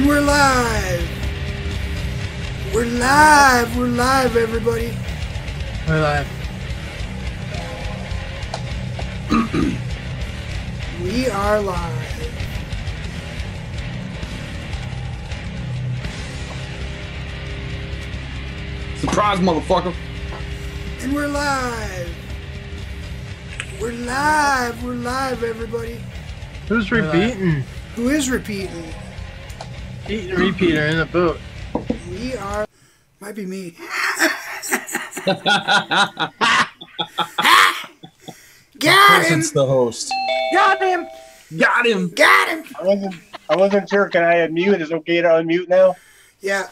we're live. We're live. We're live, everybody. We're live. We are live. Surprise, motherfucker. And we're live. We're live. We're live, everybody. Who's repeating? Who is repeating? Eating a repeater in the boat. We are. Might be me. Got him! It's the host. Got him! Got him! Got him! I wasn't sure. Can I unmute? Is it okay to unmute now? Yeah.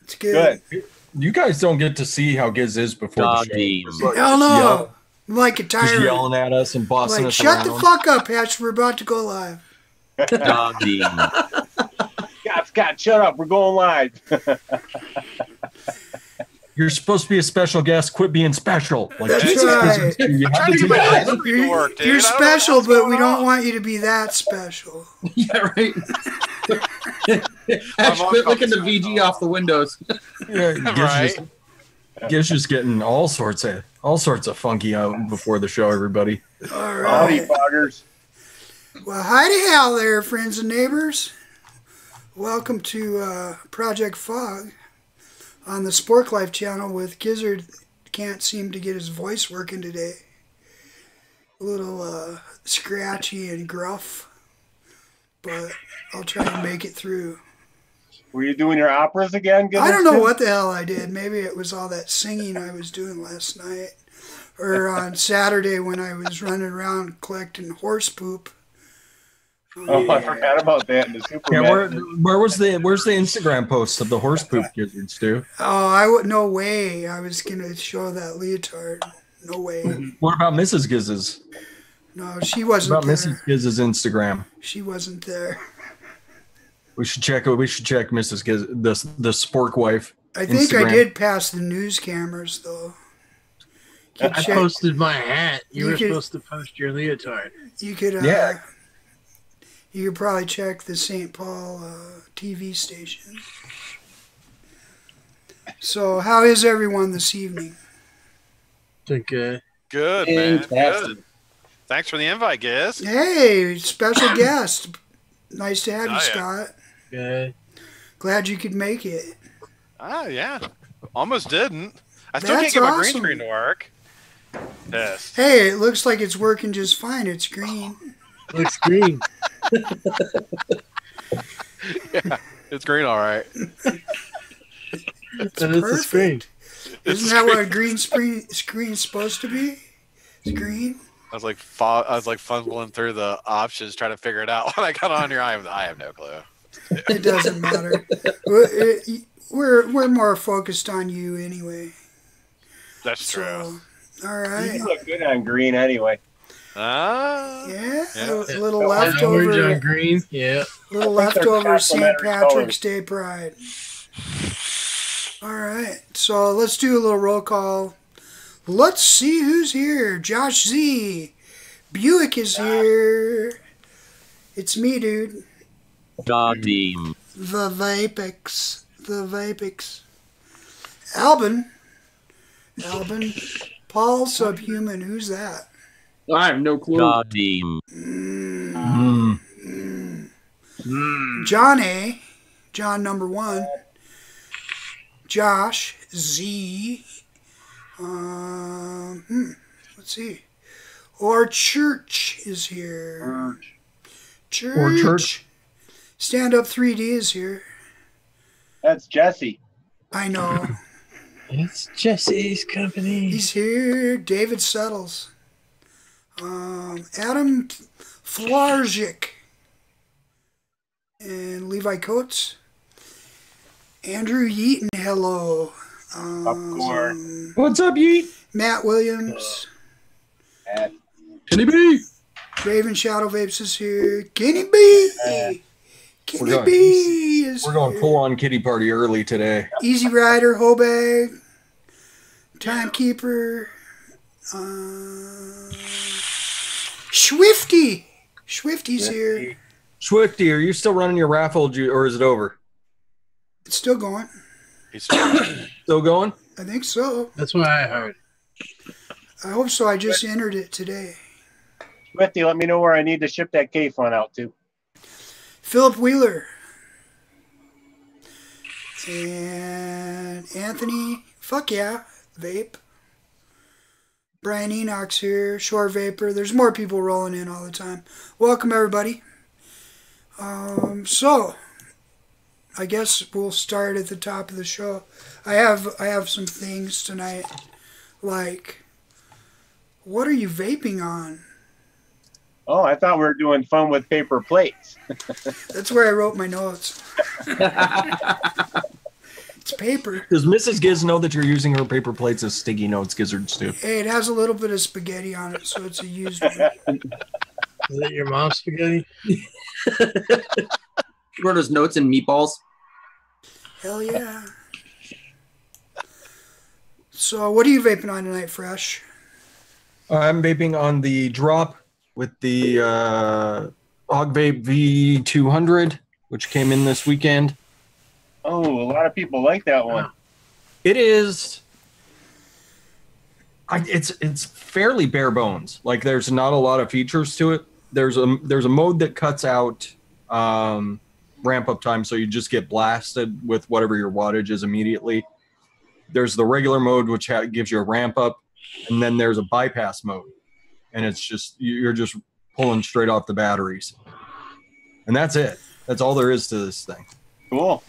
It's good. Good. You guys don't get to see how Giz is before the show. Hell no. I'm like a Just tyrant. yelling at us and bossing Like, us shut around. the fuck up, Hatch. We're about to go live. Scott, shut up. We're going live. You're supposed to be a special guest. Quit being special. Like, That's Jesus, right. you have to take it. You're special, but we don't want you to be that special. Yeah, right. Ash, quit licking the VG off the windows. Yeah, Giz just getting all sorts of funky out before the show, everybody. All Howdy, right. foggers. Well, hi to hell there, friends and neighbors. Welcome to Project Fog on the SPORKLyFE channel with Gizzard. Can't seem to get his voice working today. A little scratchy and gruff, but I'll try and make it through. Were you doing your operas again? I don't know what the hell I did. Maybe it was all that singing I was doing last night. Or on Saturday when I was running around collecting horse poop. Oh, I forgot about that in the Superman. Yeah, where's the Instagram post of the horse poop Gizzards, Stu? Oh, no way. I was going to show that leotard. No way. What about Mrs. Giz's? No, she wasn't What about there. Mrs. Giz's Instagram? She wasn't there. We should check Mrs. Giz, the SPORKLyFE. I think Instagram. I did pass the news cameras, though. I posted my hat. You were could- supposed to post your leotard. You could, Yeah. You could probably check the St. Paul TV station. So, how is everyone this evening? Think, Good, man. Good. Thanks for the invite, Giz. Hey, special guest. Nice to have you, Oh, yeah. Scott. good. Glad you could make it. Oh, yeah. Almost didn't. I still That's can't get my awesome. green screen to work. Yes. Hey, it looks like it's working just fine. It's green. Looks green. Yeah, it's green all right. It's That is the screen. Isn't that what a green screen's supposed to be? It's green. I was like fumbling through the options trying to figure it out when I got on here. I have no clue. It doesn't matter. We're more focused on you anyway. That's true. So, all right. You look good on green anyway. Yeah, Yeah. a little Orange leftover. on green. Yeah. Little I think they're leftover St. complementary Patrick's Day pride. All right, so let's do a little roll call. Let's see who's here. Josh Z. Buick is here. It's me, dude. Goddamn. The Vapix. The Vapix. Albin. Paul Subhuman. Who's that? I have no clue. Goddamn. John A. John number 1. Josh Z. Let's see. Or Church is here. Church. Stand Up 3D is here. That's Jesse. I know. It's Jesse's company. He's here. David Settles. Adam Flarzik. And Levi Coates. Andrew Yeaton, hello. Of course. What's up, Yeet? Matt Williams. Kenny B. Raven Shadow Vapes is here. Kenny B. Kenny B is We're going here. full on kitty party early today. Easy Rider, Hobag. Timekeeper. Swifty. Swifty's here. Swifty, are you still running your raffle, or is it over? It's still going. He's Still going? I think so. That's what I heard. I hope so. I just entered it today. Swifty, let me know where I need to ship that K-Fun out to. Philip Wheeler. And Anthony, fuck yeah, Vape. Brian Enoch's here, Shore Vapor. There's more people rolling in all the time. Welcome, everybody. So, I guess we'll start at the top of the show. I have some things tonight, like, what are you vaping on? Oh, I thought we were doing fun with paper plates. That's where I wrote my notes. It's paper. Does Mrs. Giz know that you're using her paper plates as sticky notes, Gizzards too? Hey, it has a little bit of spaghetti on it, so it's a used one. Is that your mom's spaghetti? Wrote his notes and meatballs. Hell yeah. So, what are you vaping on tonight, Fresh? I'm vaping on the drop with the Hog Vape V200, which came in this weekend. Oh, a lot of people like that one. It is. It's fairly bare bones. Like, there's not a lot of features to it. There's a mode that cuts out ramp up time, so you just get blasted with whatever your wattage is immediately. There's the regular mode, which gives you a ramp up, and then there's a bypass mode, and it's just you're just pulling straight off the batteries, and that's it. That's all there is to this thing. Cool.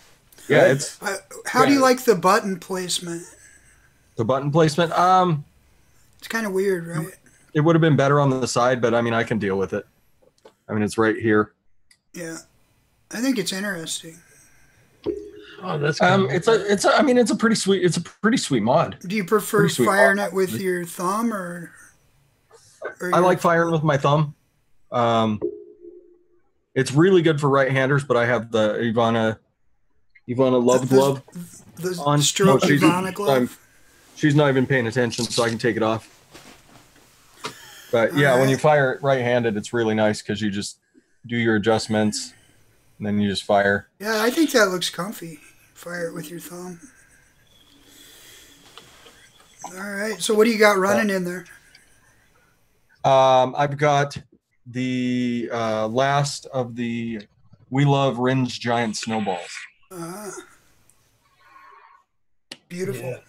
Yeah, it's. How do you like the button placement? The button placement. It's kind of weird, right? It would have been better on the side, but I mean, I can deal with it. I mean, it's right here. Yeah, I think it's interesting. Oh, that's it's a pretty sweet mod. Do you prefer firing it with your thumb or I like firing with my thumb. It's really good for right-handers, but I have the Ivana Love glove on. Stroke Ivana glove. She's not even paying attention, so I can take it off. But yeah, when you fire it right-handed, it's really nice because you just do your adjustments and then you just fire. Yeah, I think that looks comfy. Fire it with your thumb. All right. So what do you got running in there? I've got the last of the We Love Rin's Giant Snowballs. Beautiful.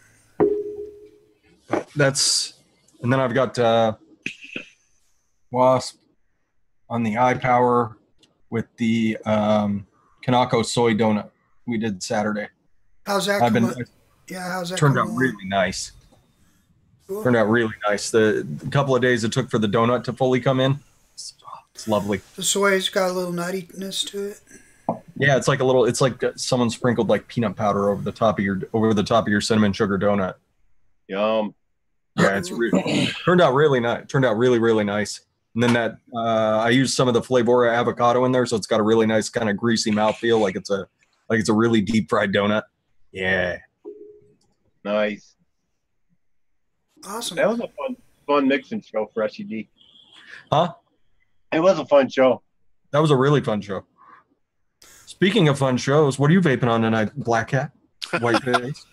Yeah. And then I've got Wasp on the iPower with the Kanako soy donut we did Saturday. How's that? How's that? Turned out really nice. Cool. Turned out really nice. The couple of days it took for the donut to fully come in, it's lovely. The soy's got a little nuttiness to it. Yeah, it's like someone sprinkled like peanut powder over the top of your cinnamon sugar donut. Yum. Yeah, it's turned out really nice. Turned out really, really nice. And then I used some of the Flavora avocado in there, so it's got a really nice kind of greasy mouthfeel, like it's a really deep fried donut. Yeah. Nice. Awesome. That was a fun mixing show for SED. Huh? It was a fun show. That was a really fun show. Speaking of fun shows, what are you vaping on tonight, Black Cat? White face?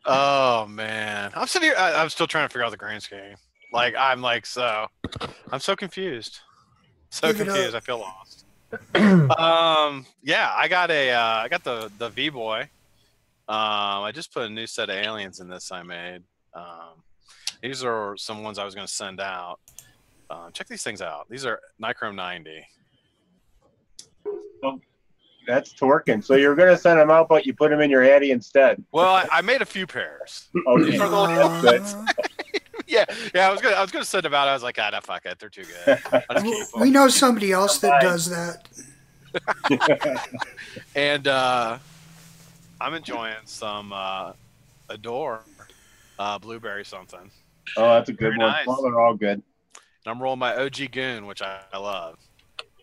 Oh man, I'm sitting here. I'm still trying to figure out the grand scheme. I'm so confused. So confused. I feel lost. Yeah, I got the V Boy. I just put a new set of aliens in this I made. These are some ones I was going to send out. Check these things out. These are Nichrome 90. Oh, that's torquing. So you're going to send them out, but you put them in your Addy instead. Well, I made a few pairs. Okay. Yeah. I was gonna send them out. I was like, no, fuck it, they're too good. I'll just keep them. We know somebody else that does that. And I'm enjoying some Adore blueberry something. Oh, that's a good one. Nice. Well, they're all good. And I'm rolling my OG Goon, which I love.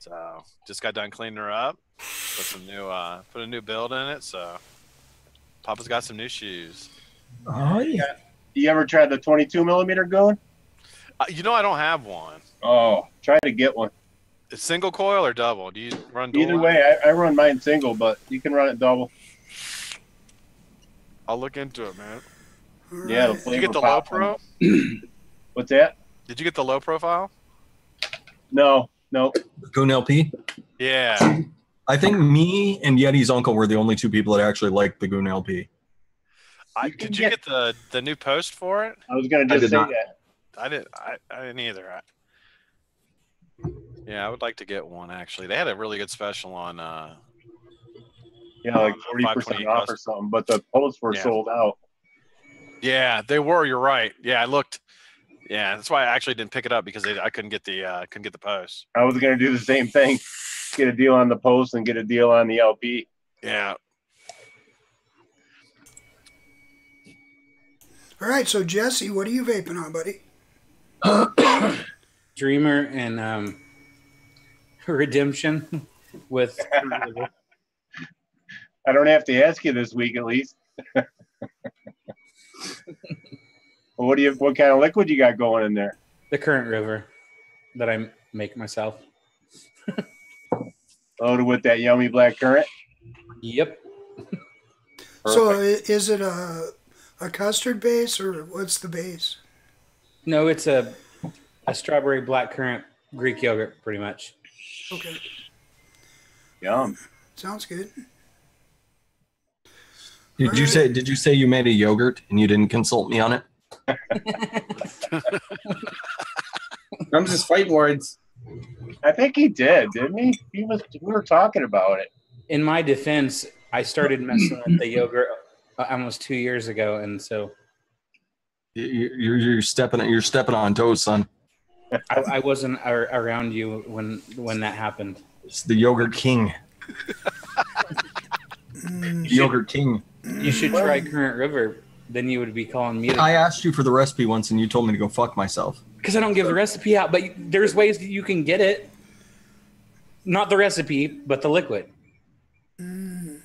So just got done cleaning her up. Put a new build in it. So Papa's got some new shoes. Oh yeah. You ever tried the 22 millimeter going? I don't have one. Oh, try to get one. single coil or double? Do you run dual? Either way, I run mine single, but you can run it double. I'll look into it, man. Yeah, the Did you flavor get the low pop. pro? What's that? Did you get the low profile? No. Goon LP. Yeah. I think me and Yeti's uncle were the only two people that actually liked the Goon LP. Did you get the new post for it? I was gonna just say that. I didn't either. Yeah, I would like to get one actually. They had a really good special on Yeah, like 40% off or something, but the posts were sold out. Yeah, they were. You're right. Yeah, I looked. Yeah, that's why I actually didn't pick it up because I couldn't get the post. I was gonna do the same thing, get a deal on the post and get a deal on the LP. Yeah. All right, so Jesse, what are you vaping on, buddy? Dreamer and Redemption with. I don't have to ask you this week at least. What kind of liquid you got going in there? The Current River that I make myself. Loaded with that yummy black currant? Yep. So is it a custard base or what's the base? No, it's a strawberry blackcurrant Greek yogurt, pretty much. Okay. Yum. Sounds good. Did you say you made a yogurt and you didn't consult me on it? Comes his fight words. I think he did, didn't he? We were talking about it. In my defense, I started messing with the yogurt almost 2 years ago, and so you're stepping on toes, son. I wasn't around you when that happened. It's the yogurt king. Yogurt king. You should try Current River. Then you would be calling me. I asked you for the recipe once, and you told me to go fuck myself. Because I don't give the recipe out, but there's ways that you can get it. Not the recipe, but the liquid. You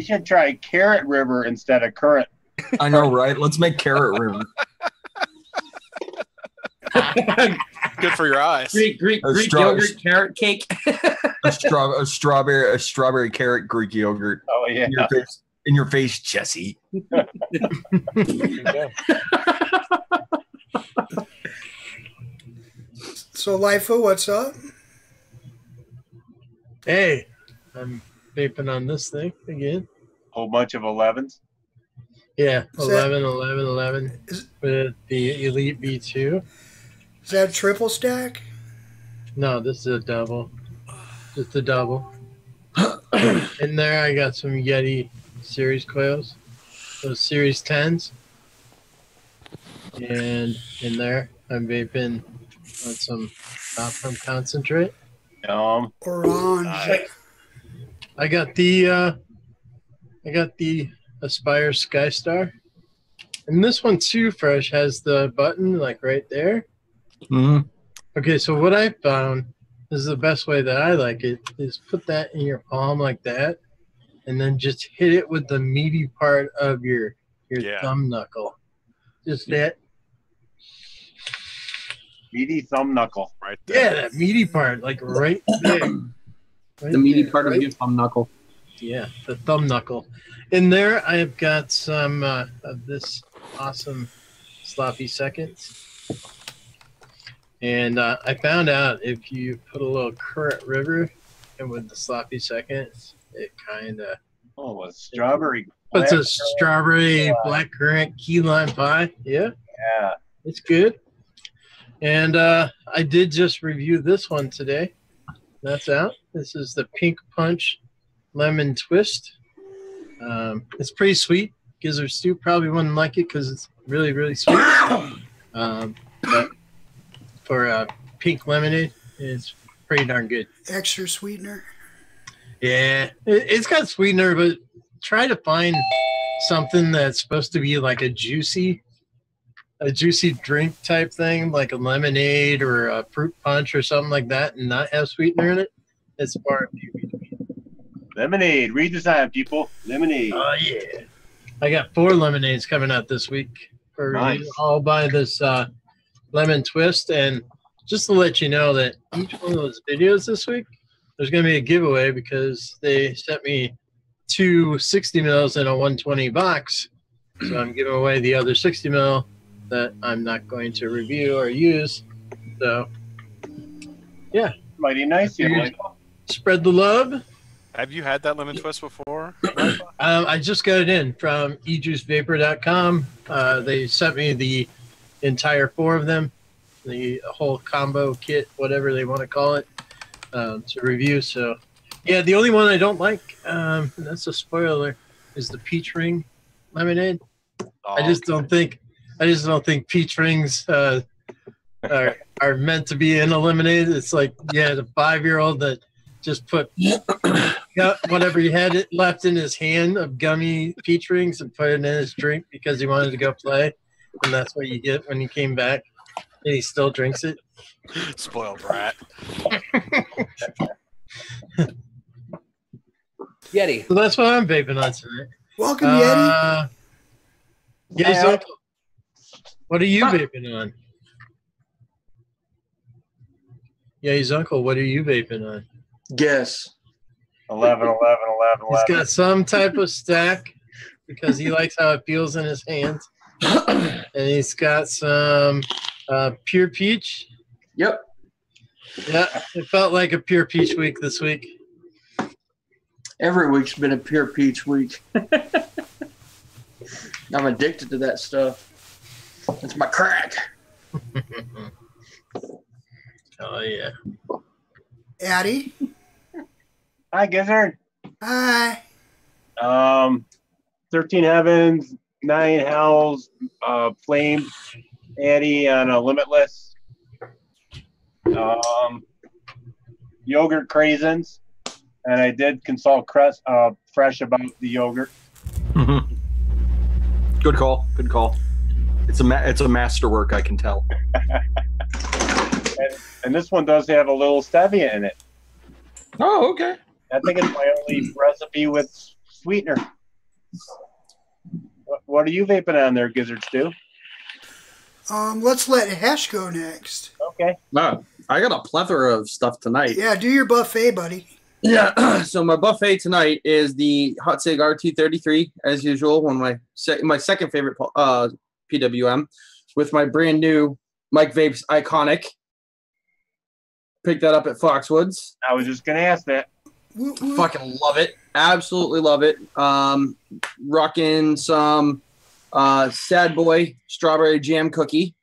should try Carrot River instead of Current. I know, right? Let's make Carrot River. Good for your eyes. Greek yogurt carrot cake. a strawberry carrot Greek yogurt. Oh yeah. In your face, Jesse. So LIFO, what's up? Hey, I'm vaping on this thing again. Whole bunch of 11s. Yeah, Is 11 with the Elite V2. Is that a triple stack? No, this is a double. Just a double. In there, I got some Yeti series coils, those series 10s. And in there, I'm vaping on some top from concentrate. Orange. I got the Aspire Sky Star. And this one too, Fresh, has the button like right there. Mm-hmm. Okay, so what I found is the best way that I like it is put that in your palm like that, and then just hit it with the meaty part of your thumb knuckle. Just that Meaty thumb knuckle. Right there. Yeah, that meaty part, like right there. Right The meaty there, part right? of your thumb knuckle. Yeah, the thumb knuckle. In there, I have got some of this awesome sloppy seconds. And I found out if you put a little Current River and with the sloppy seconds, it kind of a strawberry. puts a strawberry blackcurrant key lime pie. Yeah, it's good. And I did just review this one today. That's out. This is the Pink Punch Lemon Twist. It's pretty sweet. Gizzard Stew probably wouldn't like it because it's really, really sweet. But for pink lemonade, it's pretty darn good. Extra sweetener. Yeah, it's got sweetener, but try to find something that's supposed to be like a juicy drink type thing, like a lemonade or a fruit punch or something like that, and not have sweetener in it. It's far and few between. Lemonade. Read the sign, people. Lemonade. Oh yeah, I got 4 lemonades coming out this week. Nice. I'll buy this lemon twist, and just to let you know that each one of those videos this week, there's going to be a giveaway because they sent me 2 60 mils in a 120 box. So I'm giving away the other 60 mil that I'm not going to review or use. So, yeah. Mighty nice, you Michael. Spread the love. Have you had that lemon twist before? I just got it in from ejuicevapor.com. They sent me the entire 4 of them, the whole combo kit, whatever they want to call it, to review. So, yeah, the only one I don't like, and that's a spoiler, is the peach ring lemonade. Oh, I just don't think peach rings are meant to be in a lemonade. It's like, yeah, the 5-year-old that just put whatever he had left in his hand of gummy peach rings and put it in his drink because he wanted to go play, and that's what you get when he came back, and he still drinks it. Spoiled brat. Yeti. So that's what I'm vaping on tonight. Welcome, Yeti. Yes, Uncle. What are you vaping on? Yeah, he's Uncle. What are you vaping on? Guess. 11. He's got some type of stack because he likes how it feels in his hands. And he's got some pure peach. Yep. Yeah, it felt like a pure peach week this week. Every week's been a pure peach week. I'm addicted to that stuff. It's my crack. Oh, yeah. Addie. Hi, Gizzard. Hi. 13 Heavens, 9 Hells, Flame, Addie on a Limitless. Yogurt Craisins. And I did consult Fresh about the yogurt. Good call. Good call. It's a masterwork, I can tell. and this one does have a little stevia in it. Oh, okay. I think it's my only recipe with sweetener. What are you vaping on there, Gizzard Stew? Let's let Hesh go next. Okay. I got a plethora of stuff tonight. Yeah, do your buffet, buddy. Yeah, so my buffet tonight is the Hot Sig RT33, as usual, one of my second favorite PWM, with my brand new Mike Vape's Iconic. Picked that up at Foxwoods. I was just going to ask that. Fucking love it. Absolutely love it. Rocking some Sad Boy Strawberry Jam Cookie.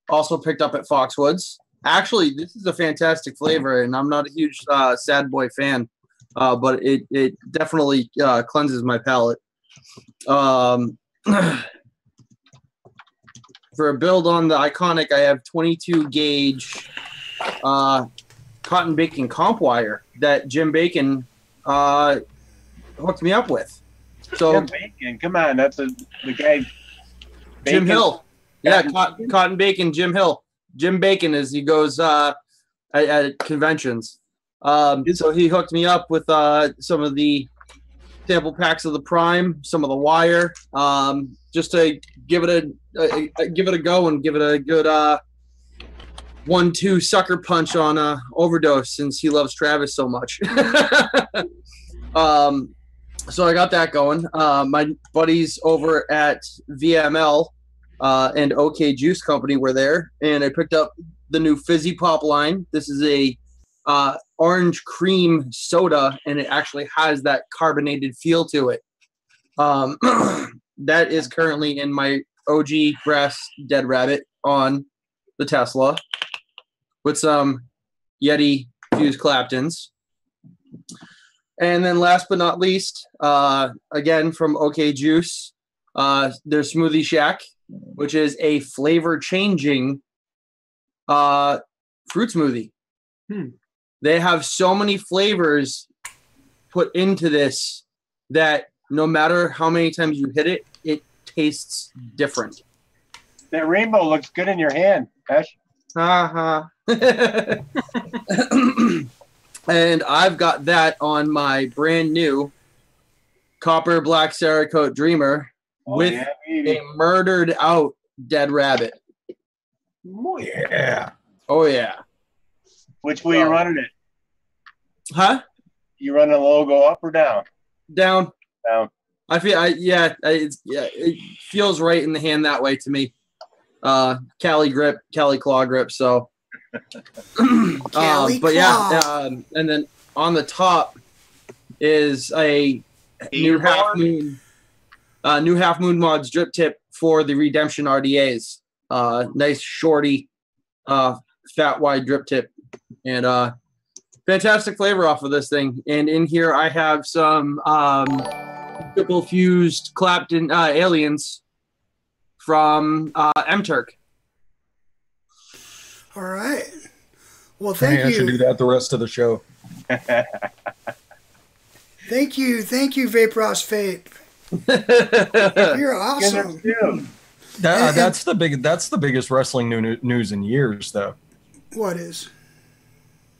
Also picked up at Foxwoods. Actually, this is a fantastic flavor, and I'm not a huge Sad Boy fan, but it definitely cleanses my palate. For a build on the Iconic, I have 22 gauge cotton bacon comp wire that Jim Bacon hooked me up with. So Jim Bacon, come on, that's the guy. Jim Hill, yeah, cotton bacon, Jim Hill. Jim Bacon, as he goes at conventions. So he hooked me up with some of the sample packs of the Prime, some of the wire, just to give it a go and give it a good 1-2 sucker punch on Overdose, since he loves Travis so much. So I got that going. My buddies over at VML and OK Juice Company were there, and I picked up the new Fizzy Pop line. This is a orange cream soda, and it actually has that carbonated feel to it. That is currently in my OG Brass Dead Rabbit on the Tesla with some Yeti Fused Claptons. And then last but not least, again from OK Juice, their Smoothie Shack, which is a flavor-changing fruit smoothie. They have so many flavors put into this that no matter how many times you hit it, it tastes different. That rainbow looks good in your hand, Ash. And I've got that on my brand new Copper Black Cerakote Dreamer with a murdered out Dead Rabbit. Yeah. Oh yeah. Which way you running it? Huh? You running the logo up or down? Down. Down. It feels right in the hand that way to me. Cali grip, Cali claw grip. So, Cali but claw. yeah, and then on the top is a new half moon mods drip tip for the Redemption RDAs. Nice shorty, fat wide drip tip, and fantastic flavor off of this thing. And in here I have some triple fused Clapton aliens from M-Turk. All right. Well, thank I should do you. that the rest of the show. Thank you, Vape Ross Vape. You're awesome. That's the biggest wrestling news in years, though. What is?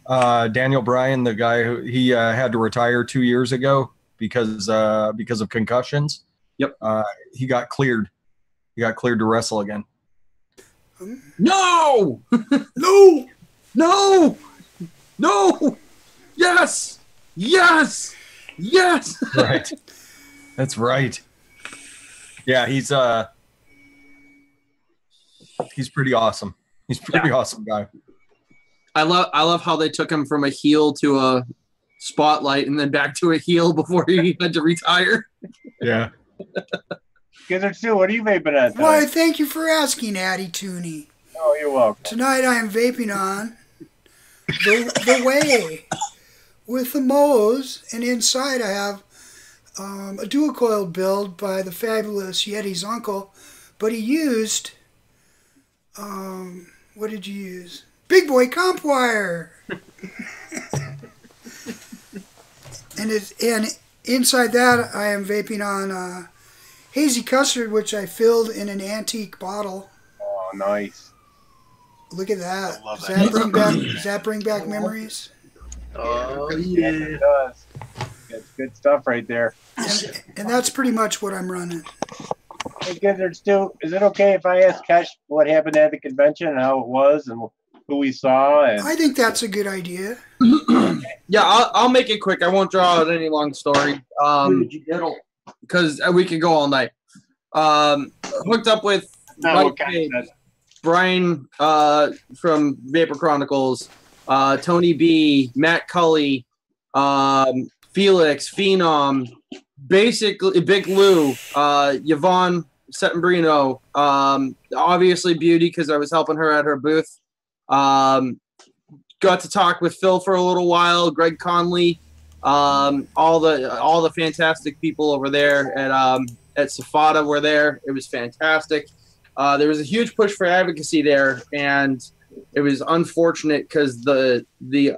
Daniel Bryan, the guy who he had to retire 2 years ago because of concussions. Yep. He got cleared. He got cleared to wrestle again. No! No! No! No! Yes! Yes! Yes! Right. That's right. Yeah, he's pretty awesome. He's a pretty awesome guy. I love how they took him from a heel to a spotlight and then back to a heel before he had to retire. Yeah. Gizzard Stu, what are you vaping on? Why, thank you for asking, Addy Tooney. Oh, you're welcome. Tonight I am vaping on the Way with the Moe's, and inside I have a dual coiled build by the fabulous Yeti's uncle, but he used, what did you use? Big Boy Comp Wire. and inside that I am vaping on Hazy Custard, which I filled in an antique bottle. Oh, nice. Look at that. I love Does that bring back memories? Oh, Yes, it does. That's good stuff right there. And that's pretty much what I'm running. Hey, Gizzard Stu, is it okay if I ask Kesh what happened at the convention and how it was and who we saw? And I think that's a good idea. Yeah, I'll make it quick. I won't draw out any long story. Because we could go all night. Hooked up with Mike Page, Brian from Vapor Chronicles, Tony B, Matt Cully, Felix, Phenom, basically Big Lou, Yvonne Settembrino, obviously Beauty because I was helping her at her booth. Got to talk with Phil for a little while, Greg Conley, all the fantastic people over there at Safada were there. It was fantastic. There was a huge push for advocacy there, and it was unfortunate because the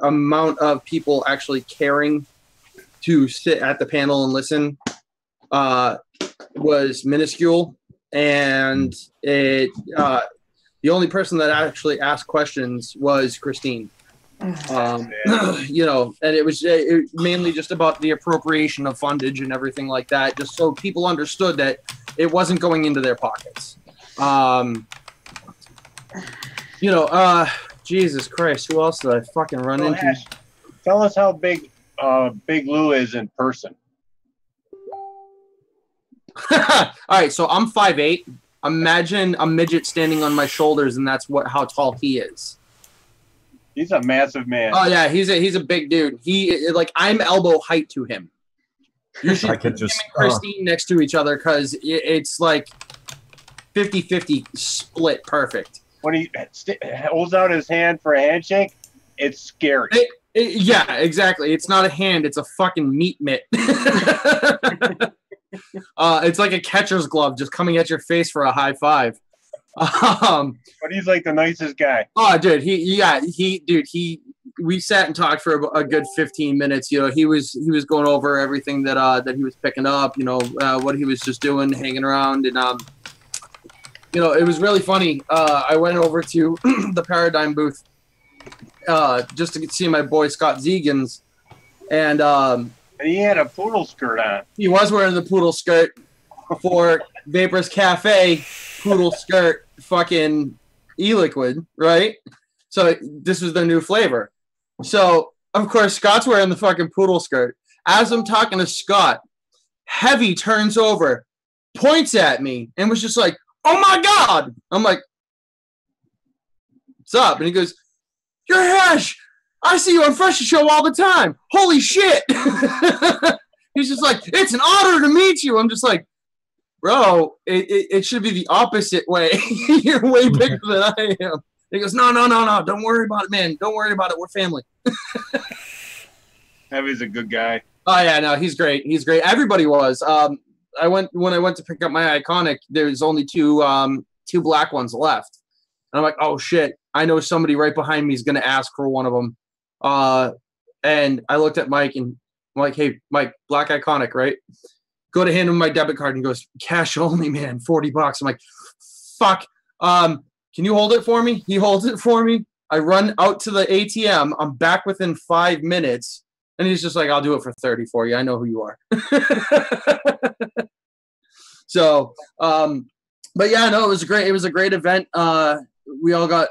amount of people actually caring to sit at the panel and listen was minuscule, and the only person that actually asked questions was Christine. You know, and it was mainly just about the appropriation of fundage and everything like that, just so people understood that it wasn't going into their pockets. You know, Jesus Christ, who else did I fucking run into? Ash, tell us how big Big Lou is in person. All right, so I'm 5'8". Imagine a midget standing on my shoulders, and that's how tall he is. He's a massive man. Oh yeah, he's a big dude. I'm elbow height to him. You should put him and Christine next to each other because it's like 50-50 split perfect. When he holds out his hand for a handshake, it's scary. Yeah, exactly. It's not a hand; it's a fucking meat mitt. It's like a catcher's glove just coming at your face for a high five. But he's like the nicest guy. Oh, dude, we sat and talked for a good 15 minutes. You know, he was going over everything that he was picking up. You know, what he was just doing, hanging around, and you know, it was really funny. I went over to the Paradigm booth just to see my boy Scott Zegans, and he had a poodle skirt on. He was wearing the poodle skirt for Vapor's Cafe. Poodle skirt, fucking e-liquid, right? So this was the new flavor. So of course Scott's wearing the fucking poodle skirt. As I'm talking to Scott, Heavy turns over, points at me, and was just like, "Oh my God!" I'm like, "What's up?" And he goes, "You're Hash. I see you on Fresh Show all the time. Holy shit!" He's just like, "It's an honor to meet you." I'm just like, "Bro, it should be the opposite way. You're way bigger than I am." He goes, No. Don't worry about it, man. Don't worry about it. We're family." Heavy's a good guy. Oh yeah, no, he's great. He's great. Everybody was. When I went to pick up my Iconic, there's only two black ones left. And I'm like, oh shit, I know somebody right behind me is gonna ask for one of them. And I looked at Mike and I'm like, "Hey, Mike, black Iconic, right?" Go to hand him my debit card and he goes, "Cash only, man, $40." I'm like, fuck. Can you hold it for me? He holds it for me. I run out to the ATM. I'm back within 5 minutes. And he's just like, "I'll do it for 30 for you. I know who you are." So, but yeah, no, it was a great event. We all got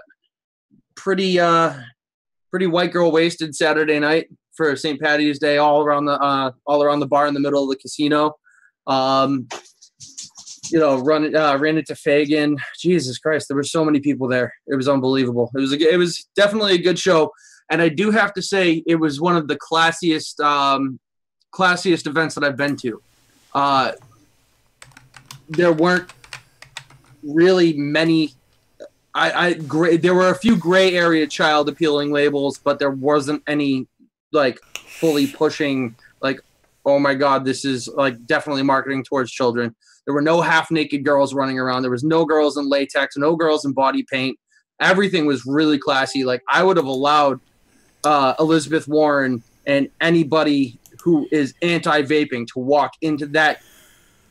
pretty white girl wasted Saturday night for St. Patty's Day, all around the bar in the middle of the casino. Ran into Fagin. Jesus Christ, there were so many people there. It was unbelievable. It was definitely a good show. And I do have to say, it was one of the classiest events that I've been to. There weren't really many. There were a few gray area child appealing labels, but there wasn't any like fully pushing like, "Oh my God, this is like definitely marketing towards children." There were no half naked girls running around. There was no girls in latex, no girls in body paint. Everything was really classy. Like, I would have allowed Elizabeth Warren and anybody who is anti-vaping to walk into that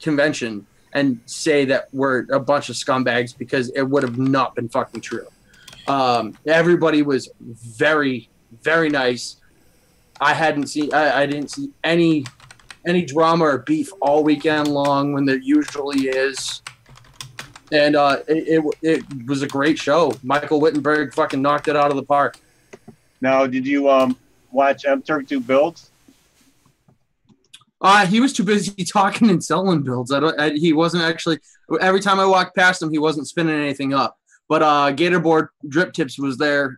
convention and say that we're a bunch of scumbags, because it would have not been fucking true. Everybody was very, very nice. I didn't see any drama or beef all weekend long when there usually is. And it was a great show. Michael Wittenberg fucking knocked it out of the park. Now, did you watch M32 builds? He was too busy talking and selling builds. He wasn't actually. Every time I walked past him, he wasn't spinning anything up. But Gatorboard Drip Tips was there,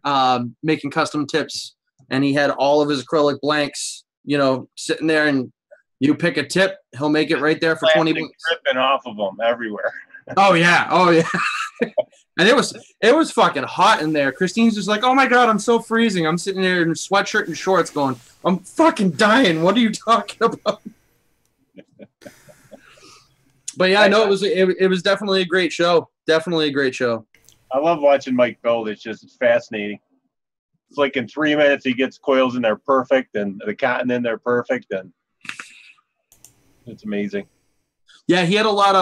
making custom tips, and he had all of his acrylic blanks, sitting there. And you pick a tip, he'll make it right there for 20 bucks. Dripping off of them everywhere. Oh yeah. And it was fucking hot in there. Christine's just like, "Oh my God, I'm so freezing." I'm sitting there in a sweatshirt and shorts going, "I'm fucking dying. What are you talking about?" But yeah, no, it was definitely a great show. Definitely a great show. I love watching Mike build. It's fascinating. It's like in 3 minutes he gets coils in there perfect, and the cotton in there perfect, and it's amazing. Yeah, he had a lot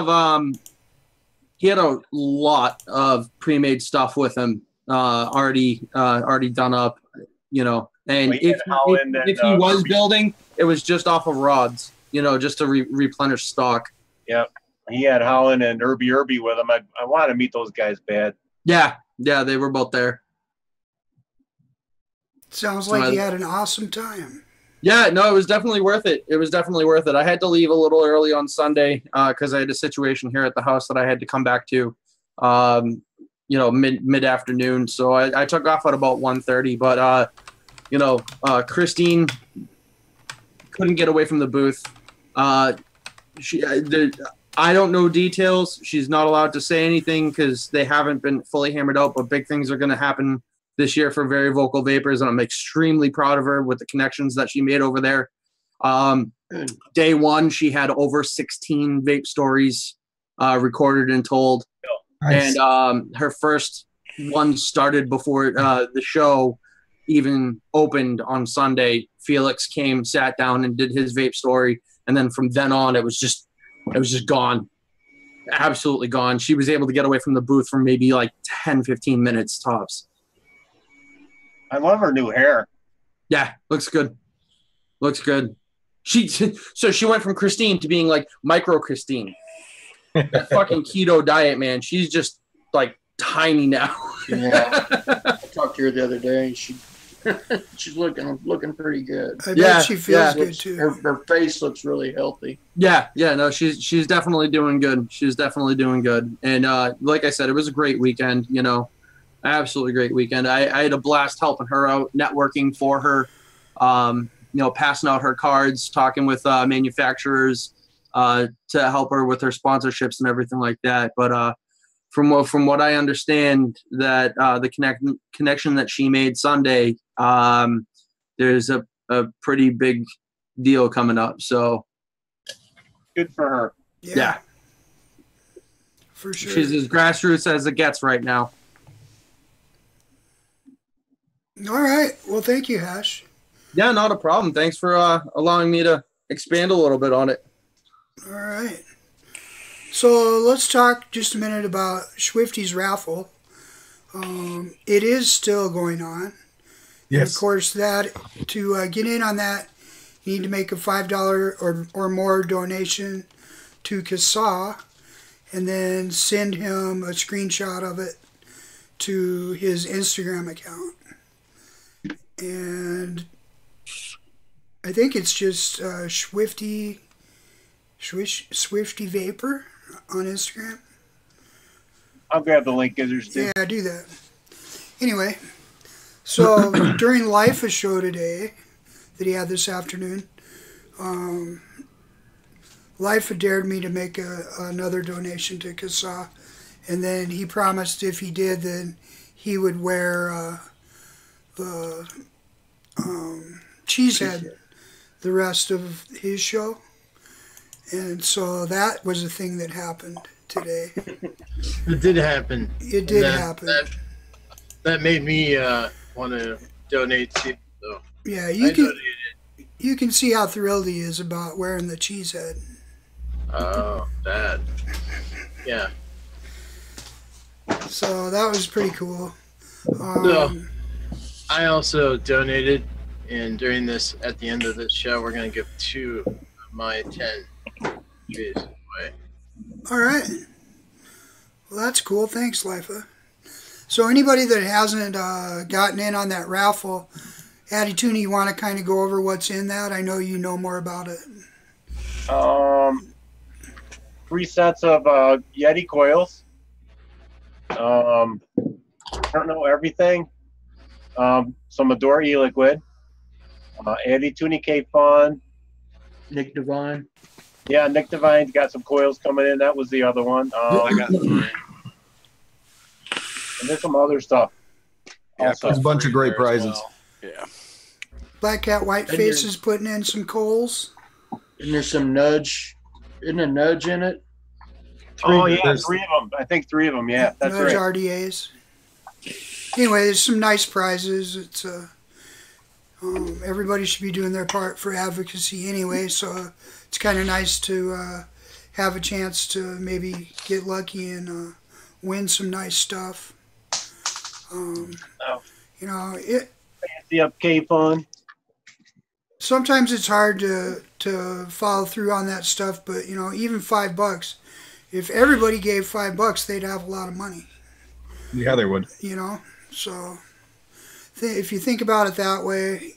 of pre-made stuff with him, already done up, And if he was building, it was just off of rods, just to replenish stock. Yep, he had Holland and Irby with him. I want to meet those guys bad. Yeah, they were both there. Sounds like you had an awesome time. Yeah, no, it was definitely worth it. I had to leave a little early on Sunday because I had a situation here at the house that I had to come back to, mid-afternoon. So I took off at about 1:30. But, Christine couldn't get away from the booth. I don't know details. She's not allowed to say anything because they haven't been fully hammered out, but big things are going to happen this year for Very Vocal Vapors, and I'm extremely proud of her with the connections that she made over there. Day one, she had over 16 vape stories recorded and told. Nice. And her first one started before the show even opened on Sunday. Felix came, sat down, and did his vape story, and then from then on, it was just gone. Absolutely gone. She was able to get away from the booth for maybe like 10, 15 minutes tops. I love her new hair. Yeah, looks good. She went from Christine to being like micro Christine. That fucking keto diet, man. She's just like tiny now. Yeah. I talked to her the other day, and she's looking pretty good. I bet she feels good too. Her face looks really healthy. Yeah, no, she's definitely doing good. She's definitely doing good. And like I said, it was a great weekend. You know, absolutely great weekend. I had a blast helping her out, networking for her. You know, passing out her cards, talking with manufacturers to help her with her sponsorships and everything like that. But from what I understand, that the connection that she made Sunday, there's a pretty big deal coming up. So good for her. Yeah. For sure. She's as grassroots as it gets right now. All right. Well, thank you, Hash. Yeah, not a problem. Thanks for allowing me to expand a little bit on it. All right. So let's talk just a minute about Swifty's raffle. It is still going on. Yes. And of course, that to get in on that, you need to make a $5 or more donation to CUSTARD, and then send him a screenshot of it to his Instagram account. And I think it's just Swifty Vapor on Instagram. I'll grab the link, Gizzard. Yeah, do that. Anyway, so during LIFE show today that he had this afternoon, LIFE dared me to make another donation to CUSTARD, and then he promised if he did, then he would wear the cheesehead the rest of his show. And so that was a thing that happened today. It did happen. It did happen. That made me want to donate too. So yeah, you can see how thrilled he is about wearing the cheesehead. Oh, that. Yeah. So that was pretty cool. So I also donated, and during this, at the end of this show, we're going to give 2 of my 10 trees away. All right. Well, that's cool. Thanks, Lifa. So anybody that hasn't gotten in on that raffle, Addy Tooney, you want to kind of go over what's in that? I know you know more about it. 3 sets of Yeti coils. I don't know everything. Some Adore e-liquid. Addy Tooney Cape Fun. Nick Devine. Yeah, Nick Devine's got some coils coming in. That was the other one. I got 3. And there's some other stuff. Yeah, There's a bunch of great prizes. Well. Yeah. Black Cat Whiteface is putting in some coals. And there's some nudge. Isn't a nudge in it? Oh, yeah, 3 of them. I think 3 of them, yeah. That's Nudge right. RDAs. Anyway, there's some nice prizes. It's everybody should be doing their part for advocacy anyway, so it's kind of nice to have a chance to maybe get lucky and win some nice stuff. You know, Fancy up Cape Fun. Sometimes it's hard to follow through on that stuff, but you know, even $5, if everybody gave $5, they'd have a lot of money. Yeah, they would. You know, so if you think about it that way,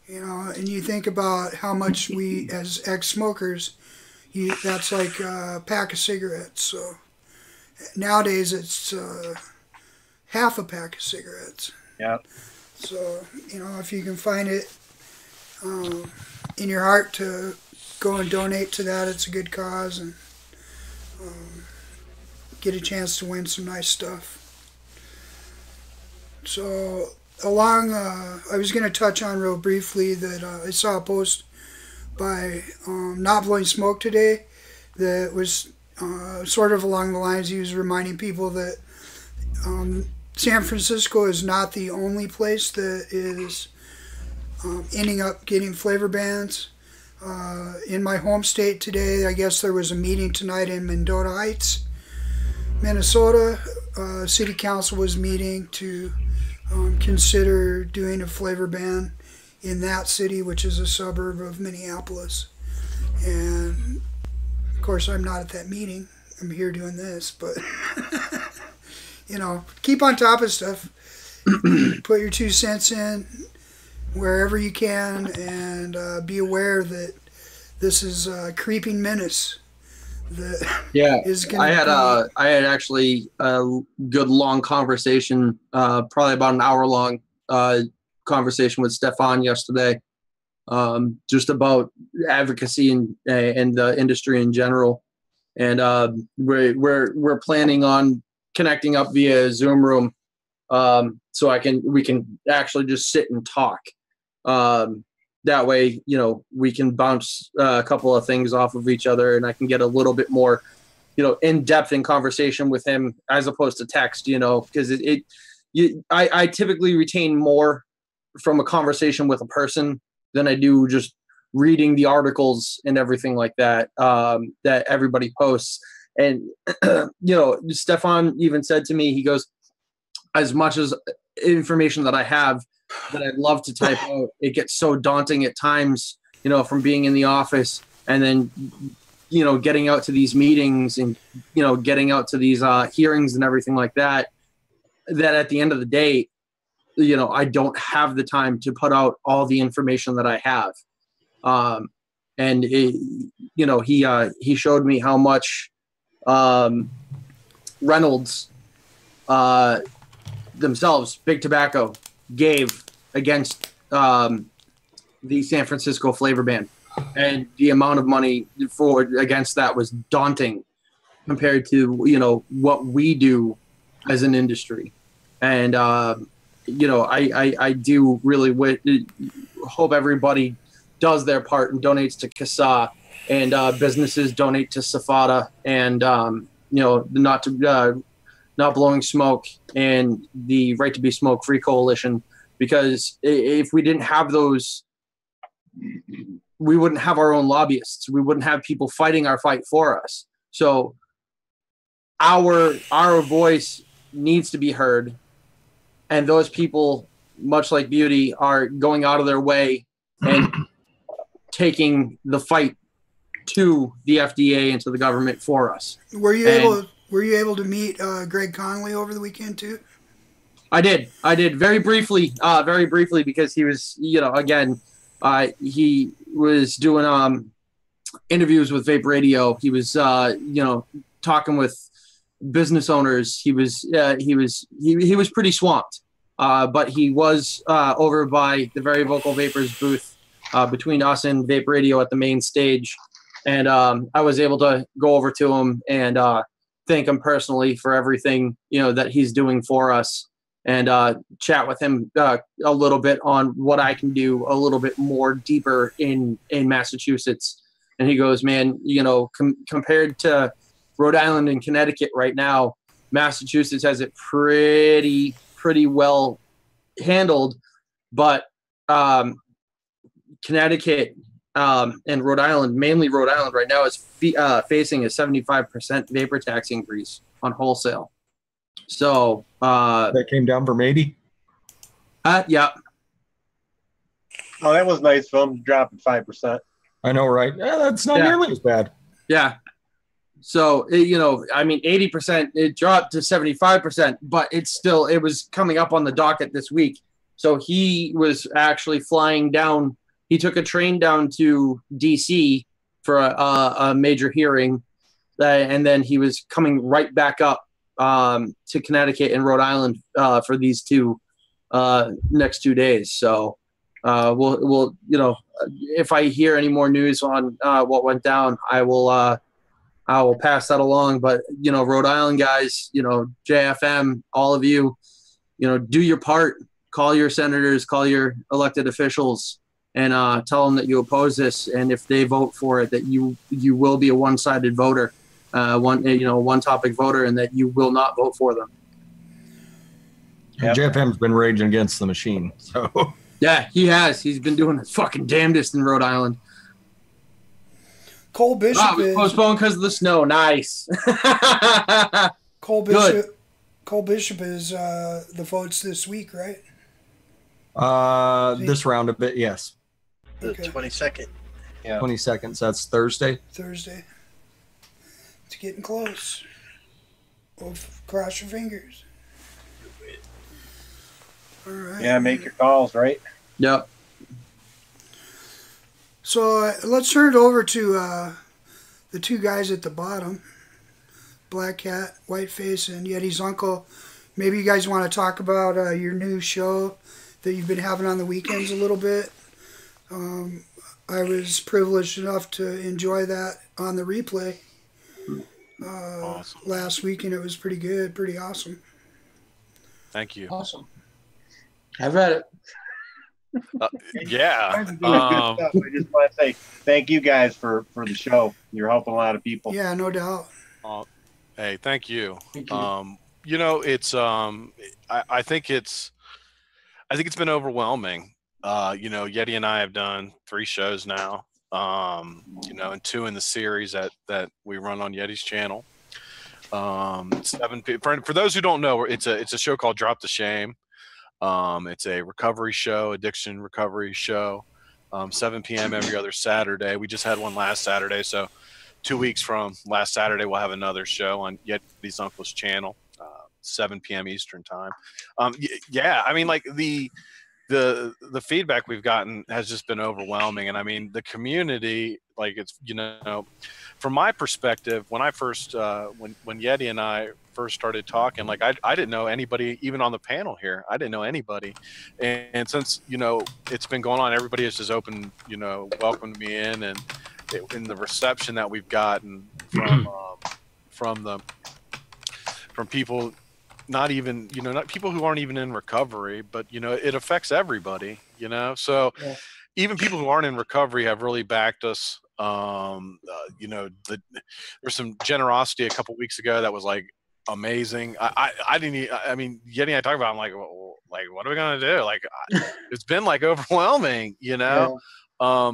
you know, and you think about how much we as ex-smokers, that's like a pack of cigarettes. So nowadays it's half a pack of cigarettes. Yeah. So, you know, if you can find it in your heart to go and donate to that, it's a good cause, and get a chance to win some nice stuff. So I was going to touch on real briefly that I saw a post by Not Blowing Smoke today that was sort of along the lines, he was reminding people that San Francisco is not the only place that is ending up getting flavor bans. In my home state today, I guess there was a meeting tonight in Mendota Heights, Minnesota. City Council was meeting to consider doing a flavor ban in that city, which is a suburb of Minneapolis. And of course, I'm not at that meeting. I'm here doing this, but you know, keep on top of stuff. put your 2 cents in wherever you can, and be aware that this is a creeping menace. I had actually a good long conversation, probably about an hour long conversation with Stefan yesterday, just about advocacy and the industry in general. And we're planning on connecting up via Zoom room, so we can actually just sit and talk. That way, we can bounce a couple of things off of each other, and I can get a little bit more, in depth in conversation with him as opposed to text, because I typically retain more from a conversation with a person than I do just reading the articles and everything like that, that everybody posts. And, Stefan even said to me, he goes, as much as information that I have that I'd love to type out, it gets so daunting at times, from being in the office and then, getting out to these meetings and, getting out to these hearings and everything like that, that at the end of the day, I don't have the time to put out all the information that I have. And he showed me how much Reynolds themselves, Big Tobacco, gave against the San Francisco flavor ban, and the amount of money against that was daunting compared to what we do as an industry. And I do really hope everybody does their part and donates to CASA, and businesses donate to SAFADA, and not blowing smoke and the Right to Be Smoke Free Coalition, because if we didn't have those, we wouldn't have our own lobbyists. We wouldn't have people fighting our fight for us. So our voice needs to be heard, and those people, much like Beauty, are going out of their way and taking the fight to the FDA and to the government for us. Were you able to meet Greg Conley over the weekend too? I did very briefly, because he was, again, he was doing interviews with Vape Radio. He was, talking with business owners. He was pretty swamped, but he was over by the Very Vocal Vapors booth between us and Vape Radio at the main stage, and I was able to go over to him and thank him personally for everything that he's doing for us, and chat with him a little bit on what I can do a little bit more deeper in Massachusetts. And he goes, man, compared to Rhode Island and Connecticut right now, Massachusetts has it pretty well handled, but Connecticut and Rhode Island, mainly Rhode Island right now, is facing a 75% vapor tax increase on wholesale. So that came down from 80. Yeah. Oh, that was nice of them, dropping 5%. I know, right? Yeah, that's not nearly as bad. Yeah. So 80%, it dropped to 75%, but it was coming up on the docket this week. So he was actually flying down. He took a train down to DC for a major hearing, and then he was coming right back up to Connecticut and Rhode Island for these next 2 days. So we'll if I hear any more news on what went down, I will pass that along. But Rhode Island guys, JFM, all of you, do your part. Call your senators, call your elected officials, and tell them that you oppose this. And if they vote for it, that you will be a one-sided voter, one-topic voter, and that you will not vote for them. Yep. JFM's been raging against the machine. So yeah, he has. He's been doing his fucking damnedest in Rhode Island. Cole Bishop is postponed because of the snow. Nice. Cole Bishop is the votes this week, right? This round of it, yes. The 22nd. Yeah. 22nd. So that's Thursday. It's getting close. Well, cross your fingers. All right. Yeah, make your calls, right? Yep. So let's turn it over to the two guys at the bottom, Black Cat, Whiteface, and Yeti's uncle. Maybe you guys want to talk about your new show that you've been having on the weekends a little bit. I was privileged enough to enjoy that on the replay Awesome. last week, and it was pretty good, pretty awesome. Thank you. Awesome. I've had it. Yeah. I just want to say thank you guys for the show. You're helping a lot of people. Yeah, no doubt. Hey, thank you. Thank you. You know, it's I think it's been overwhelming. You know, Yeti and I have done 3 shows now. You know, and 2 in the series that we run on Yeti's channel. 7 for those who don't know, it's a show called Drop the Shame. It's a recovery show, addiction recovery show. 7 p.m. every other Saturday. We just had one last Saturday, so 2 weeks from last Saturday we'll have another show on Yeti's uncle's channel, 7 p.m. Eastern time. Yeah, I mean, like the feedback we've gotten has just been overwhelming, and I mean the community, like, it's, you know, from my perspective, when I first when Yeti and I first started talking, like I didn't know anybody even on the panel here. I didn't know anybody, and since, you know, it's been going on, everybody has just opened, you know, welcomed me in, and in the reception that we've gotten from people, not even, you know, not people who aren't even in recovery, but, you know, it affects everybody, you know. So yeah. Even people who aren't in recovery have really backed us. You know, there's some generosity a couple weeks ago that was like amazing. I didn't, I mean, Yeti and I talked about it, I'm like, well, like, what are we gonna do? Like, it's been like overwhelming, you know. Yeah.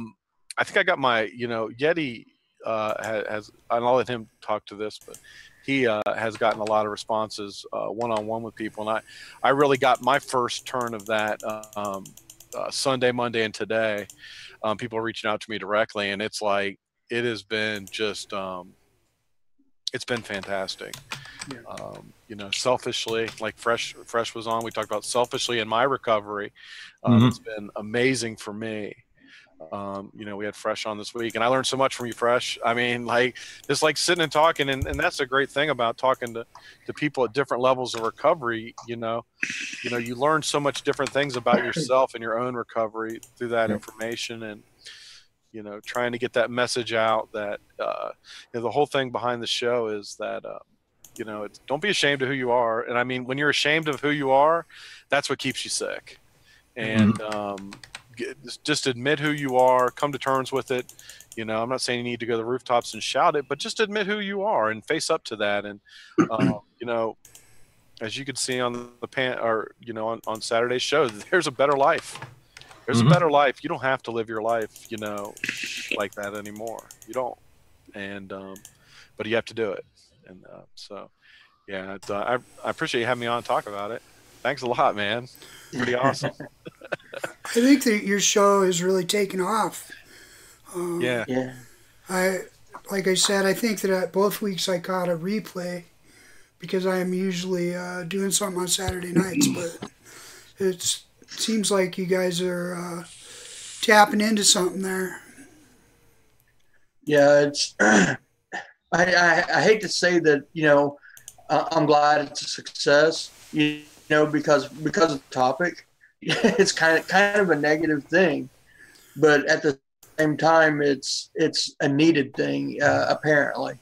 I think I got my, you know, Yeti has, and I'll let him talk to this, but he has gotten a lot of responses one-on-one with people, and I really got my first turn of that Sunday, Monday, and today. People are reaching out to me directly, and it's like, it has been just it's been fantastic. Yeah. You know, selfishly, like Fresh was on, we talked about selfishly in my recovery. It's been amazing for me. You know, we had Fresh on this week, and I learned so much from you, Fresh. I mean, like, just like sitting and talking, and that's a great thing about talking to people at different levels of recovery. You know, you learn so much different things about yourself and your own recovery through that information, and, you know, trying to get that message out that, you know, the whole thing behind the show is that, you know, don't be ashamed of who you are. And I mean, when you're ashamed of who you are, that's what keeps you sick. And, just admit who you are, come to terms with it. You know, I'm not saying you need to go to the rooftops and shout it, but just admit who you are and face up to that. And, you know, as you can see on the you know, on Saturday's show, there's a better life. There's a better life. You don't have to live your life, you know, like that anymore. You don't. And, but you have to do it. And so, yeah, I appreciate you having me on and talk about it. Thanks a lot, man. Pretty awesome. I think that your show is really taken off. Yeah. Like I said, I think that both weeks I caught a replay because I am usually doing something on Saturday nights, but it seems like you guys are tapping into something there. Yeah, it's. I hate to say that, you know, I'm glad it's a success. You know, because of the topic. It's kind of a negative thing, but at the same time, it's a needed thing, apparently,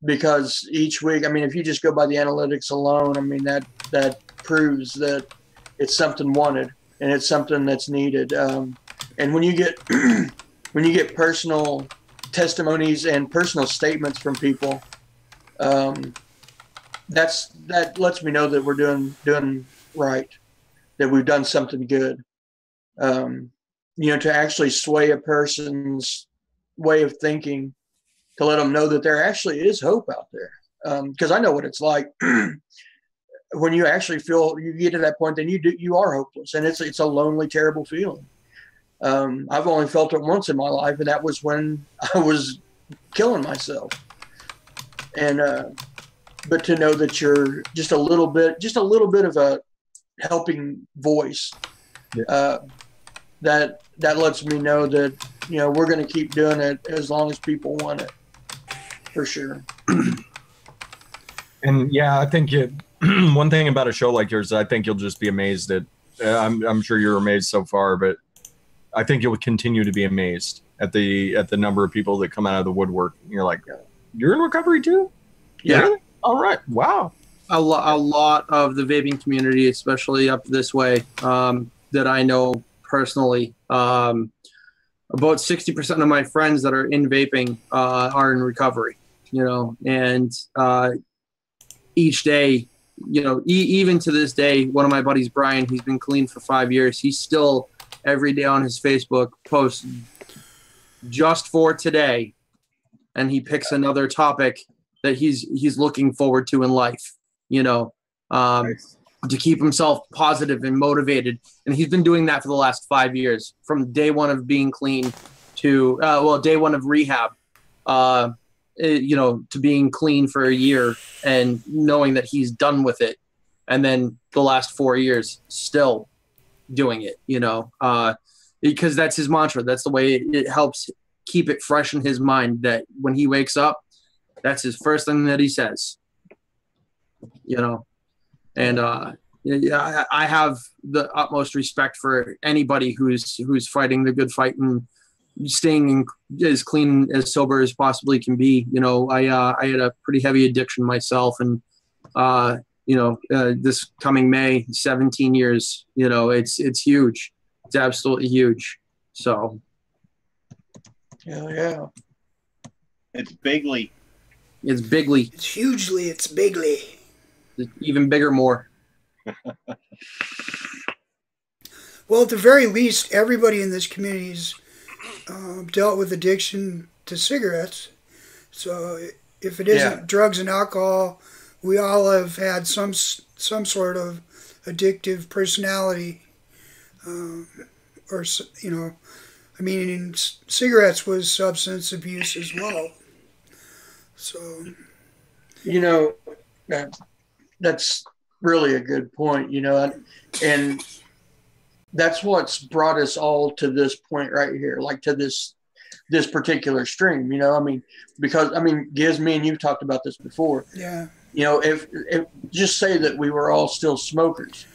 because each week, I mean, if you just go by the analytics alone, I mean, that proves that it's something wanted and it's something that's needed. And when you get personal testimonies and personal statements from people, that lets me know that we're doing right. That we've done something good. You know, to actually sway a person's way of thinking, to let them know that there actually is hope out there. Because I know what it's like when you actually feel you get to that point, then you are hopeless, and it's a lonely, terrible feeling. I've only felt it once in my life, and that was when I was killing myself. And but to know that you're just a little bit of a helping voice. Yeah. That lets me know that, you know, we're going to keep doing it as long as people want it, for sure. And yeah, I think one thing about a show like yours, I think you'll just be amazed at. I'm sure you're amazed so far, but I think you'll continue to be amazed at the number of people that come out of the woodwork. And you're like, you're in recovery too? Yeah. Really? All right. Wow. A lot of the vaping community, especially up this way, that I know personally, about 60% of my friends that are in vaping are in recovery, you know, and each day, you know, even to this day, one of my buddies, Brian, he's been clean for 5 years. He's still every day on his Facebook posts just for today, and he picks another topic that he's looking forward to in life, you know, to keep himself positive and motivated. And he's been doing that for the last 5 years, from day one of being clean to day one of rehab, you know, to being clean for a year and knowing that he's done with it, and then the last 4 years still doing it, you know, because that's his mantra. That's the way it helps keep it fresh in his mind, that when he wakes up, that's his first thing that he says, you know. And yeah, I have the utmost respect for anybody who's fighting the good fight and staying as clean, as sober as possibly can be. You know, I had a pretty heavy addiction myself, and you know, this coming May, 17 years. You know, it's huge. It's absolutely huge. So, yeah, it's bigly. It's bigly. It's hugely. It's bigly. It's even bigger, more. Well, at the very least, everybody in this community's dealt with addiction to cigarettes. So if it isn't drugs and alcohol, we all have had some sort of addictive personality, or, you know, I mean, cigarettes was substance abuse as well. So, you know, that's really a good point, you know, and that's what's brought us all to this point right here, like to this particular stream, you know. I mean, because, I mean, Giz, me and you've talked about this before. Yeah. You know, if just say that we were all still smokers,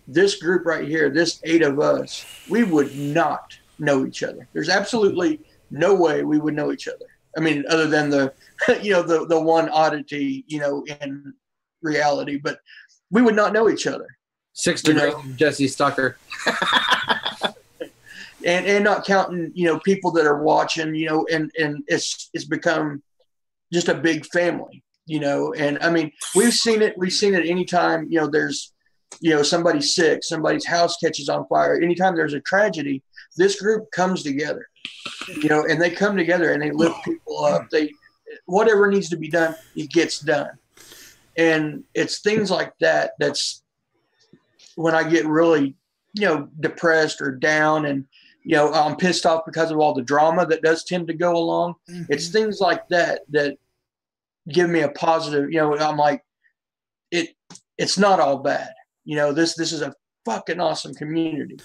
this group right here, this 8 of us, we would not know each other. There's absolutely no way we would know each other. I mean, other than the, you know, the one oddity, you know, in reality, but we would not know each other. 6 degrees, Jesse Stucker. and not counting, you know, people that are watching, you know, and it's become just a big family, you know. And I mean, we've seen it anytime, you know, there's, you know, somebody's sick, somebody's house catches on fire, anytime there's a tragedy, this group comes together, you know, and they come together and they lift people up. Whatever needs to be done, it gets done. And it's things like that that's when I get really, you know, depressed or down, and, you know, I'm pissed off because of all the drama that does tend to go along. Mm-hmm. It's things like that give me a positive, you know, I'm like, it's not all bad. You know, this is a fucking awesome community.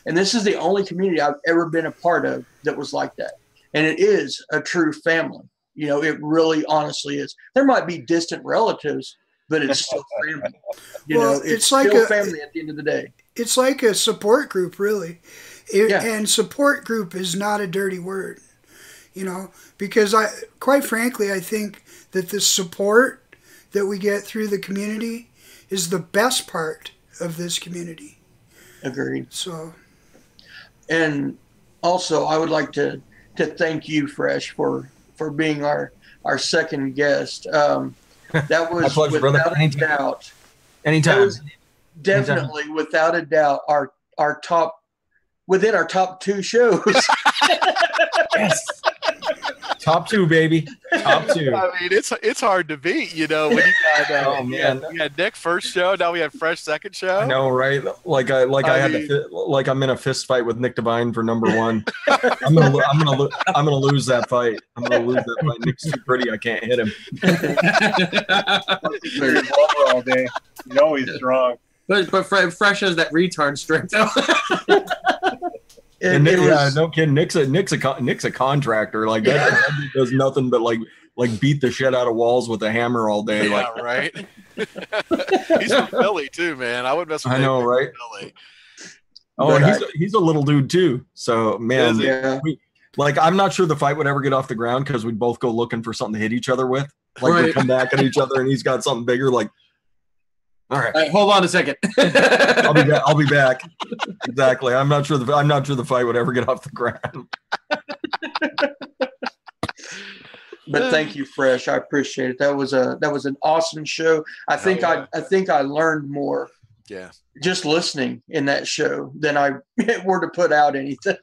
And this is the only community I've ever been a part of that was like that. And it is a true family. You know, it really honestly is. There might be distant relatives, but it's still family. You know, it's like still family at the end of the day. It's like a support group, really. And support group is not a dirty word, you know, because quite frankly, I think that the support that we get through the community is the best part of this community. Agreed. So, and also I would like to thank you, Fresh, for being our second guest. That was pleasure, without brother. a doubt. Anytime. That was definitely, without a doubt, our top, within our top 2 shows. Yes. Top 2, baby. Top 2. I mean, it's hard to beat, you know. When you got, oh man, we had Nick first show. Now we had Fresh second show. I know, right? Like I'm in a fist fight with Nick Devine for number 1. I'm gonna lose that fight. Nick's too pretty. I can't hit him. All day. You know he's strong. But Fresh has that retard strength though. No kidding. Nick's a contractor. Like that dude does nothing but like beat the shit out of walls with a hammer all day. Yeah, Like right. He's from Philly too, man. I wouldn't mess with I know, right? Philly. Oh, and he's a little dude too. So man, Yeah. I'm not sure the fight would ever get off the ground because we'd both go looking for something to hit each other with. Like Right. we come back at each other, and he's got something bigger. Like, all right, Hold on a second. I'll be back. I'll be back. Exactly. I'm not sure the fight would ever get off the ground. But thank you, Fresh. I appreciate it. That was an awesome show. I think I learned more Yeah. just listening in that show than I were to put out anything.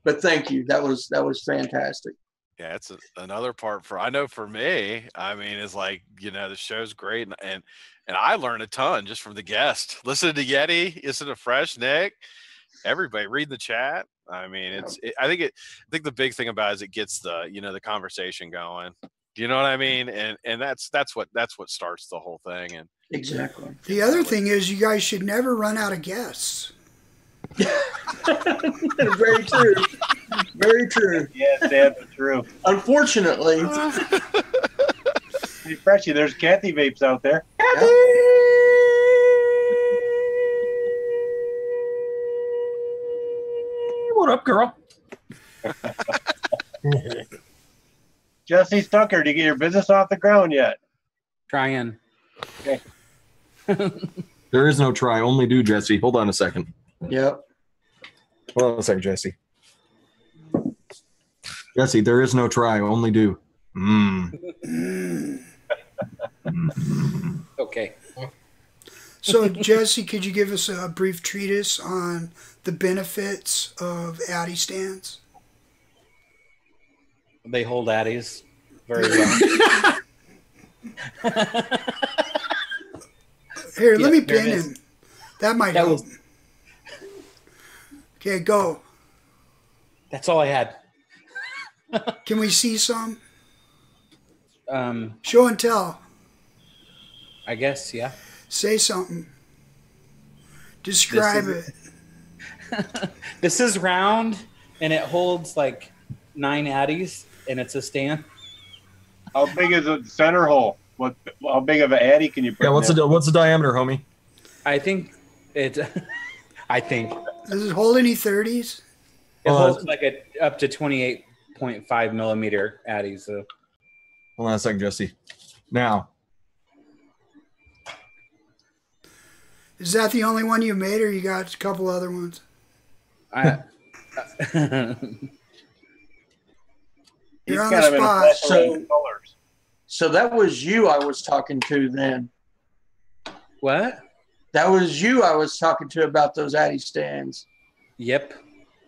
But thank you. That was fantastic. Yeah, it's another part for me. I mean, it's like, the show's great, and I learned a ton just from the guest. Listen to Yeti, listen to Fresh, Nick, everybody, read the chat. I mean, I think the big thing about it is it gets the conversation going. Do you know what I mean? And that's what starts the whole thing. And Exactly. The other thing is you guys should never run out of guests. Very true. Very true. Yeah, that's true. Unfortunately, Hey, Freshy, there's Kathy vapes out there. What up, girl? Jesse Stucker, did you get your business off the ground yet? Trying. Okay. There is no try, only do, Jesse. Hold on a second. yep. Hold on a second, Jesse. Jesse, there is no try, only do. Okay. So, Jesse, could you give us a brief treatise on the benefits of Addy stands? They hold Addies very well. Here, let me there pin it is. him. That might That help. was- Okay, go. That's all I had. Can we see some? Um, Show and tell. I guess, yeah. Say something. Describe This it. This is round, and it holds like 9 Addies, and it's a stand. How big is the center hole? How big of an addy can you put? Yeah, what's the diameter, homie? I think it. I think Does it hold any 30s? it holds like up to 28.5 millimeter Addies. So Hold on a second, Jesse. Now, Is that the only one you made, or you got a couple other ones? I. You're on the spot. colors. So that was you I was talking to then. What? That was you I was talking to about those Addy stands. Yep.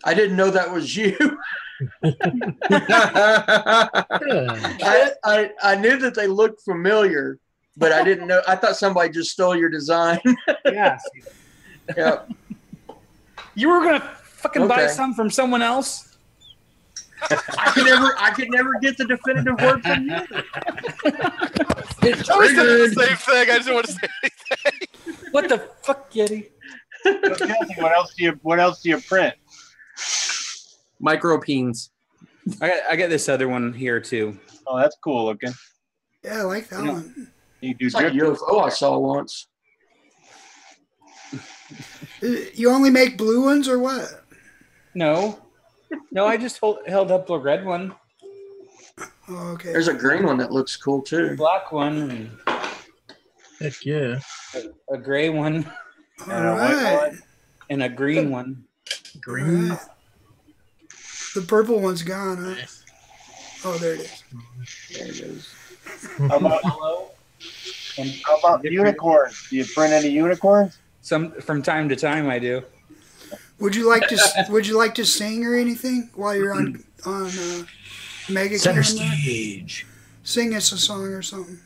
I didn't know that was you. I knew that they looked familiar, but I didn't know. I thought somebody just stole your design. Yes. Yep. You were gonna fucking buy Okay. some from someone else. I could never get the definitive word from you. I was thinking the same thing. I just didn't want to say anything. What the fuck, Yeti? So, Jesse, what else do you print? Micro peens. I got this other one here too. Oh, that's cool looking. Yeah, I like that one. You do It's like a drip- UFO I saw once. You only make blue ones, or what? No, I just held up the red one, Oh, okay. There's a green one that looks cool too. black one, and Heck yeah. a gray one, All and a white right. one. and a green one. Green. Right. The purple one's gone, huh? Oh, there it is. There it is. How about, Yellow. And how about unicorns? Do you print any unicorns? some from time to time I do. Would you like to sing or anything while you're on Mega Center Cam there? stage. Sing us a song or something.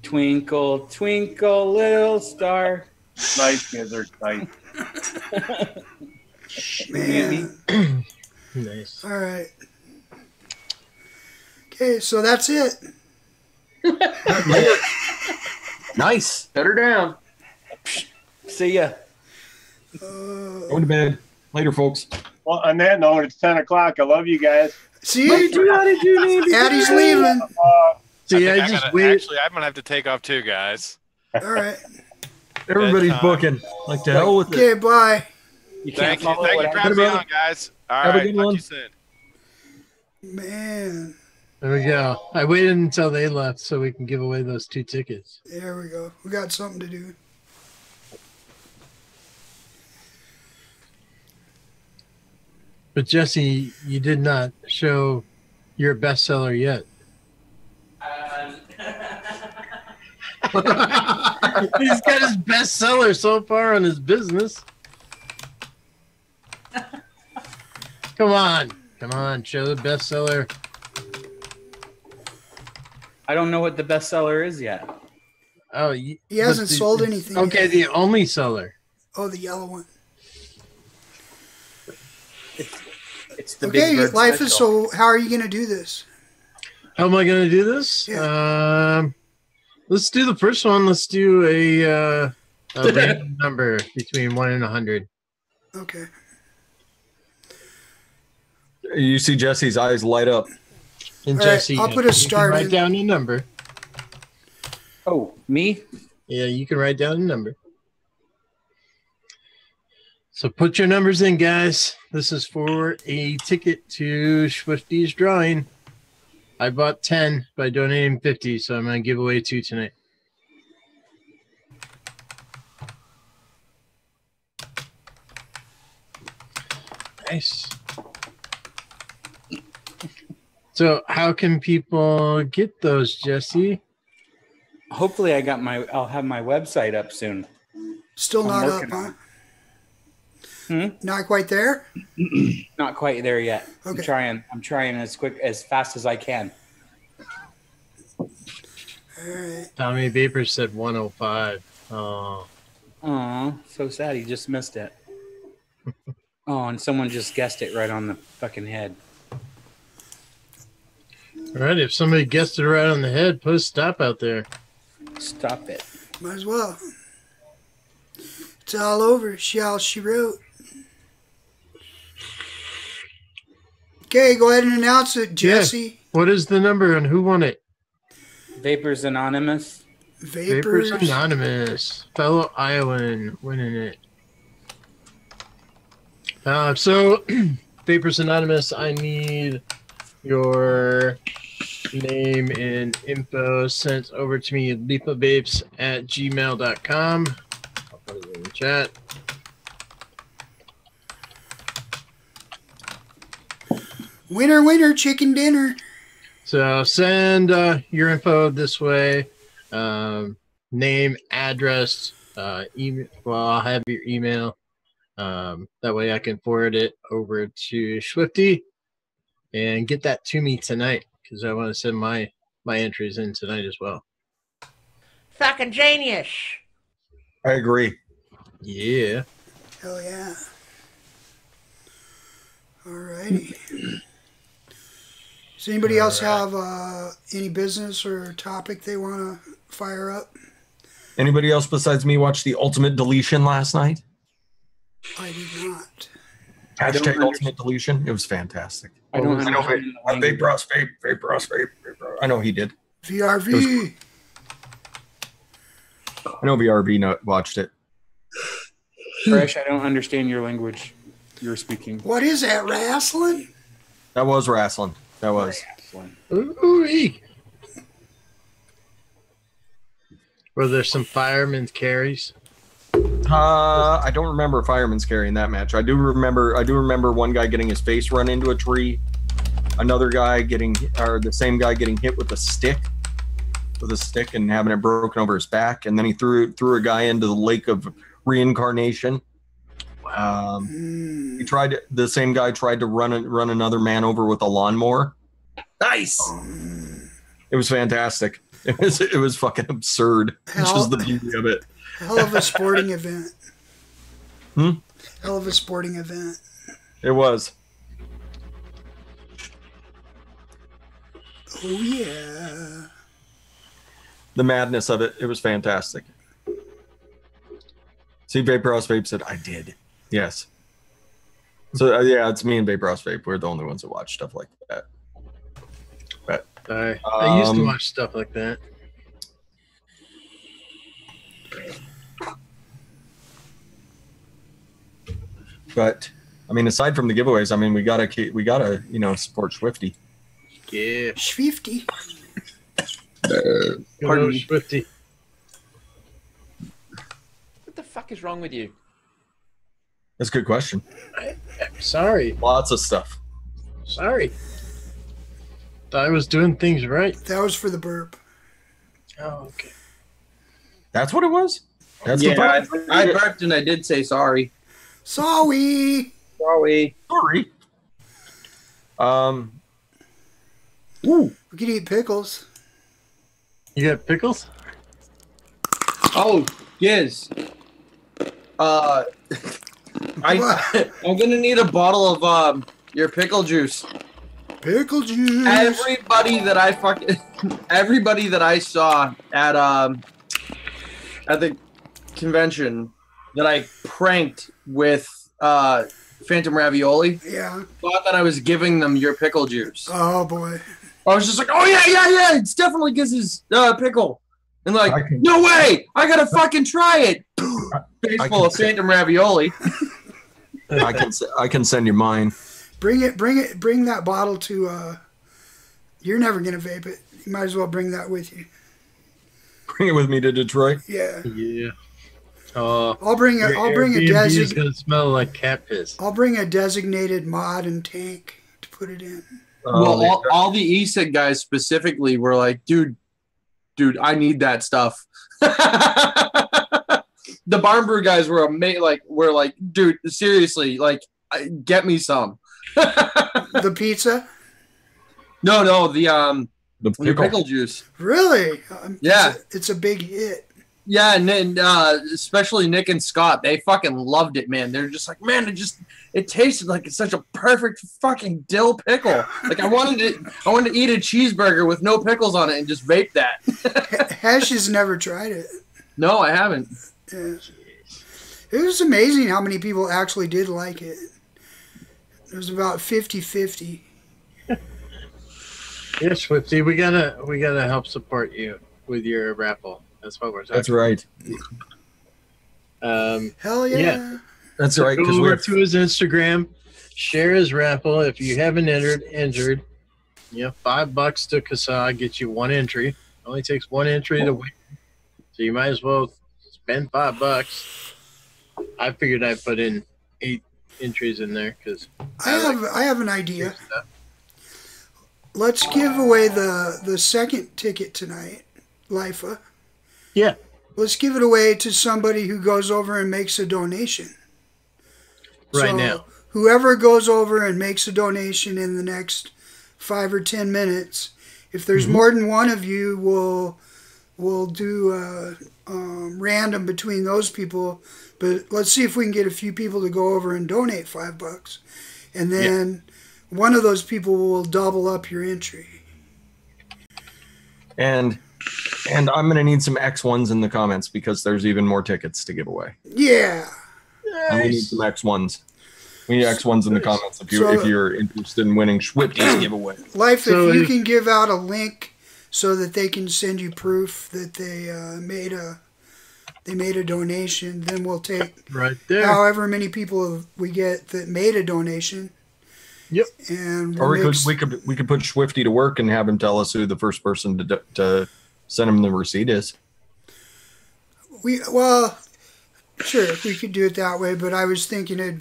Twinkle, twinkle, little star. Nice, Gizzard. Nice. Man. Nice. All right. Okay, so that's it. nice. Put her down. See ya. Going to bed. Later, folks. Well, on that note, it's 10 o'clock. I love you guys. See you. Addie's leaving. See, I I think just waited. actually, I'm gonna have to take off too, guys. All right. Everybody's Bedtime. booking. Like to hell with Okay, it. bye. You can't Thank you follow for what having me brother. on, guys. All Have a right, good talk to one. you soon. Man, There we go. I waited until they left so we can give away those 2 tickets. there we go. We got something to do. But Jesse, you did not show your bestseller yet. He's got his bestseller so far on his business. Come on, show the bestseller. I don't know what the bestseller is yet. Oh, He hasn't sold anything Okay, yet. the only seller. Oh, the yellow one. It's the Okay, Big Bird life is special. so. How are you going to do this? How am I going to do this? Let's do the first one. Let's do a random number between 1 and 100. Okay. You see Jesse's eyes light up. And All right, Jesse, I'll put a you start can write in. down a number. Oh, me? Yeah, you can write down a number. So put your numbers in, guys. This is for a ticket to Swifty's drawing. I bought 10 by donating 50, so I'm going to give away 2 tonight. Nice. So how can people get those, Jesse? Hopefully I'll have my website up soon. Still I'm not up, working huh? on Not quite there? Not quite there yet. Okay. I'm trying as fast as I can. All right. Tommy Vapor said 105. Oh. Aw, so sad he just missed it. Oh, and someone just guessed it right on the fucking head. All right, if somebody guessed it right on the head, put a stop out there. Stop it. Might as well. It's all over. She wrote. Okay, go ahead and announce it, Jesse. What is the number and who won it? Vapors Anonymous. Vapors. Anonymous. Fellow Iowan winning it. So, Vapors Anonymous, I need your name and info sent over to me at lipavapes@gmail.com. I'll put it in the chat. Winner, winner, chicken dinner. So send your info this way. Name, address, email. Well, I'll have your email. That way I can forward it over to Swifty and get that to me tonight because I want to send my entries in tonight as well. Fucking genius. I agree. Yeah. Hell yeah. Alrighty. Does anybody else have any business or topic they want to fire up? Anybody else besides me watch the Ultimate Deletion last night? I did not. Hashtag Ultimate Deletion. It was fantastic. I know Vape Ross, Vape Ross, Vape. I know he did. VRV. I know VRV watched it. Fresh, I don't understand your language you're speaking. What is that, wrestling? That was wrestling. That was. Ooh-wee. Were there some fireman's carries? I don't remember fireman's carry in that match. I do remember one guy getting his face run into a tree, another guy the same guy getting hit with a stick and having it broken over his back, and then he threw a guy into the lake of reincarnation. The same guy tried to run another man over with a lawnmower. Nice. It was fantastic. It was fucking absurd, which is the beauty of it. Hell of a sporting event. Hell of a sporting event. It was. Oh yeah. The madness of it. It was fantastic. See, Vapor House Vape said I did. Yes. So yeah, it's me and Vapor House Vape. We're the only ones that watch stuff like that. But I used to watch stuff like that. But I mean, aside from the giveaways, I mean, we gotta support Swifty. Yeah, Swifty. Pardon me, Swifty. What the fuck is wrong with you? That's a good question. Sorry. Lots of stuff. Sorry. Thought I was doing things right. That was for the burp. Oh, okay. That's what it was? That's yeah, I burped and I did say sorry. Sorry. Sorry. Sorry. We could eat pickles. You got pickles? Oh, yes. I'm gonna need a bottle of your pickle juice. Pickle juice. Everybody that I saw at the convention that I pranked with Phantom Ravioli, thought that I was giving them your pickle juice. Oh boy. I was just like, oh yeah, it's definitely Gizzard's pickle. And like, no way, I gotta fucking try it. Face full of Phantom Ravioli. I can send you mine. Bring that bottle to you're never gonna vape it. You might as well bring that with you. Bring it with me to Detroit. Yeah. Yeah. I'll bring a Airbnb's gonna smell like cat piss. I'll bring a designated mod and tank to put it in. Well, all the ESIG guys specifically were like, dude, I need that stuff. The Barn Brew guys were like, dude, seriously, like, get me some. The pizza? No, the pickle juice. Really? Yeah, it's a big hit. Yeah, and especially Nick and Scott, they fucking loved it, man. They're just like, man, it tasted like it's such a perfect fucking dill pickle. Like I wanted to eat a cheeseburger with no pickles on it and just vape that. Hash has never tried it. No, I haven't. Yeah. It was amazing how many people actually did like it. It was about 50-50. Yeah, Swifty, we gotta help support you with your raffle. That's what we're talking. That's right. Hell yeah. That's right. Go over to his Instagram, share his raffle. If you haven't entered, yeah, $5 to CUSTARD get you one entry. It only takes one entry to win, so you might as well spend $5. I figured I'd put in 8 entries in there because I have an idea. Let's give away the second ticket tonight, LIFA. Yeah. Let's give it away to somebody who goes over and makes a donation. Right now. Whoever goes over and makes a donation in the next 5 or 10 minutes, if there's more than one of you, we'll do random between those people. But let's see if we can get a few people to go over and donate $5. And then one of those people will double up your entry. And I'm going to need some X1s in the comments because there's even more tickets to give away. Yeah. Nice. We need some X1s. We need X1s in the comments if you're interested in winning Swifty's giveaway. Life, if you can give out a link so that they can send you proof that they made a donation, then we'll take right there however many people we get that made a donation. Yep. And or we could put Swifty to work and have him tell us who the first person to send him the receipt is. Sure, we could do it that way, but I was thinking it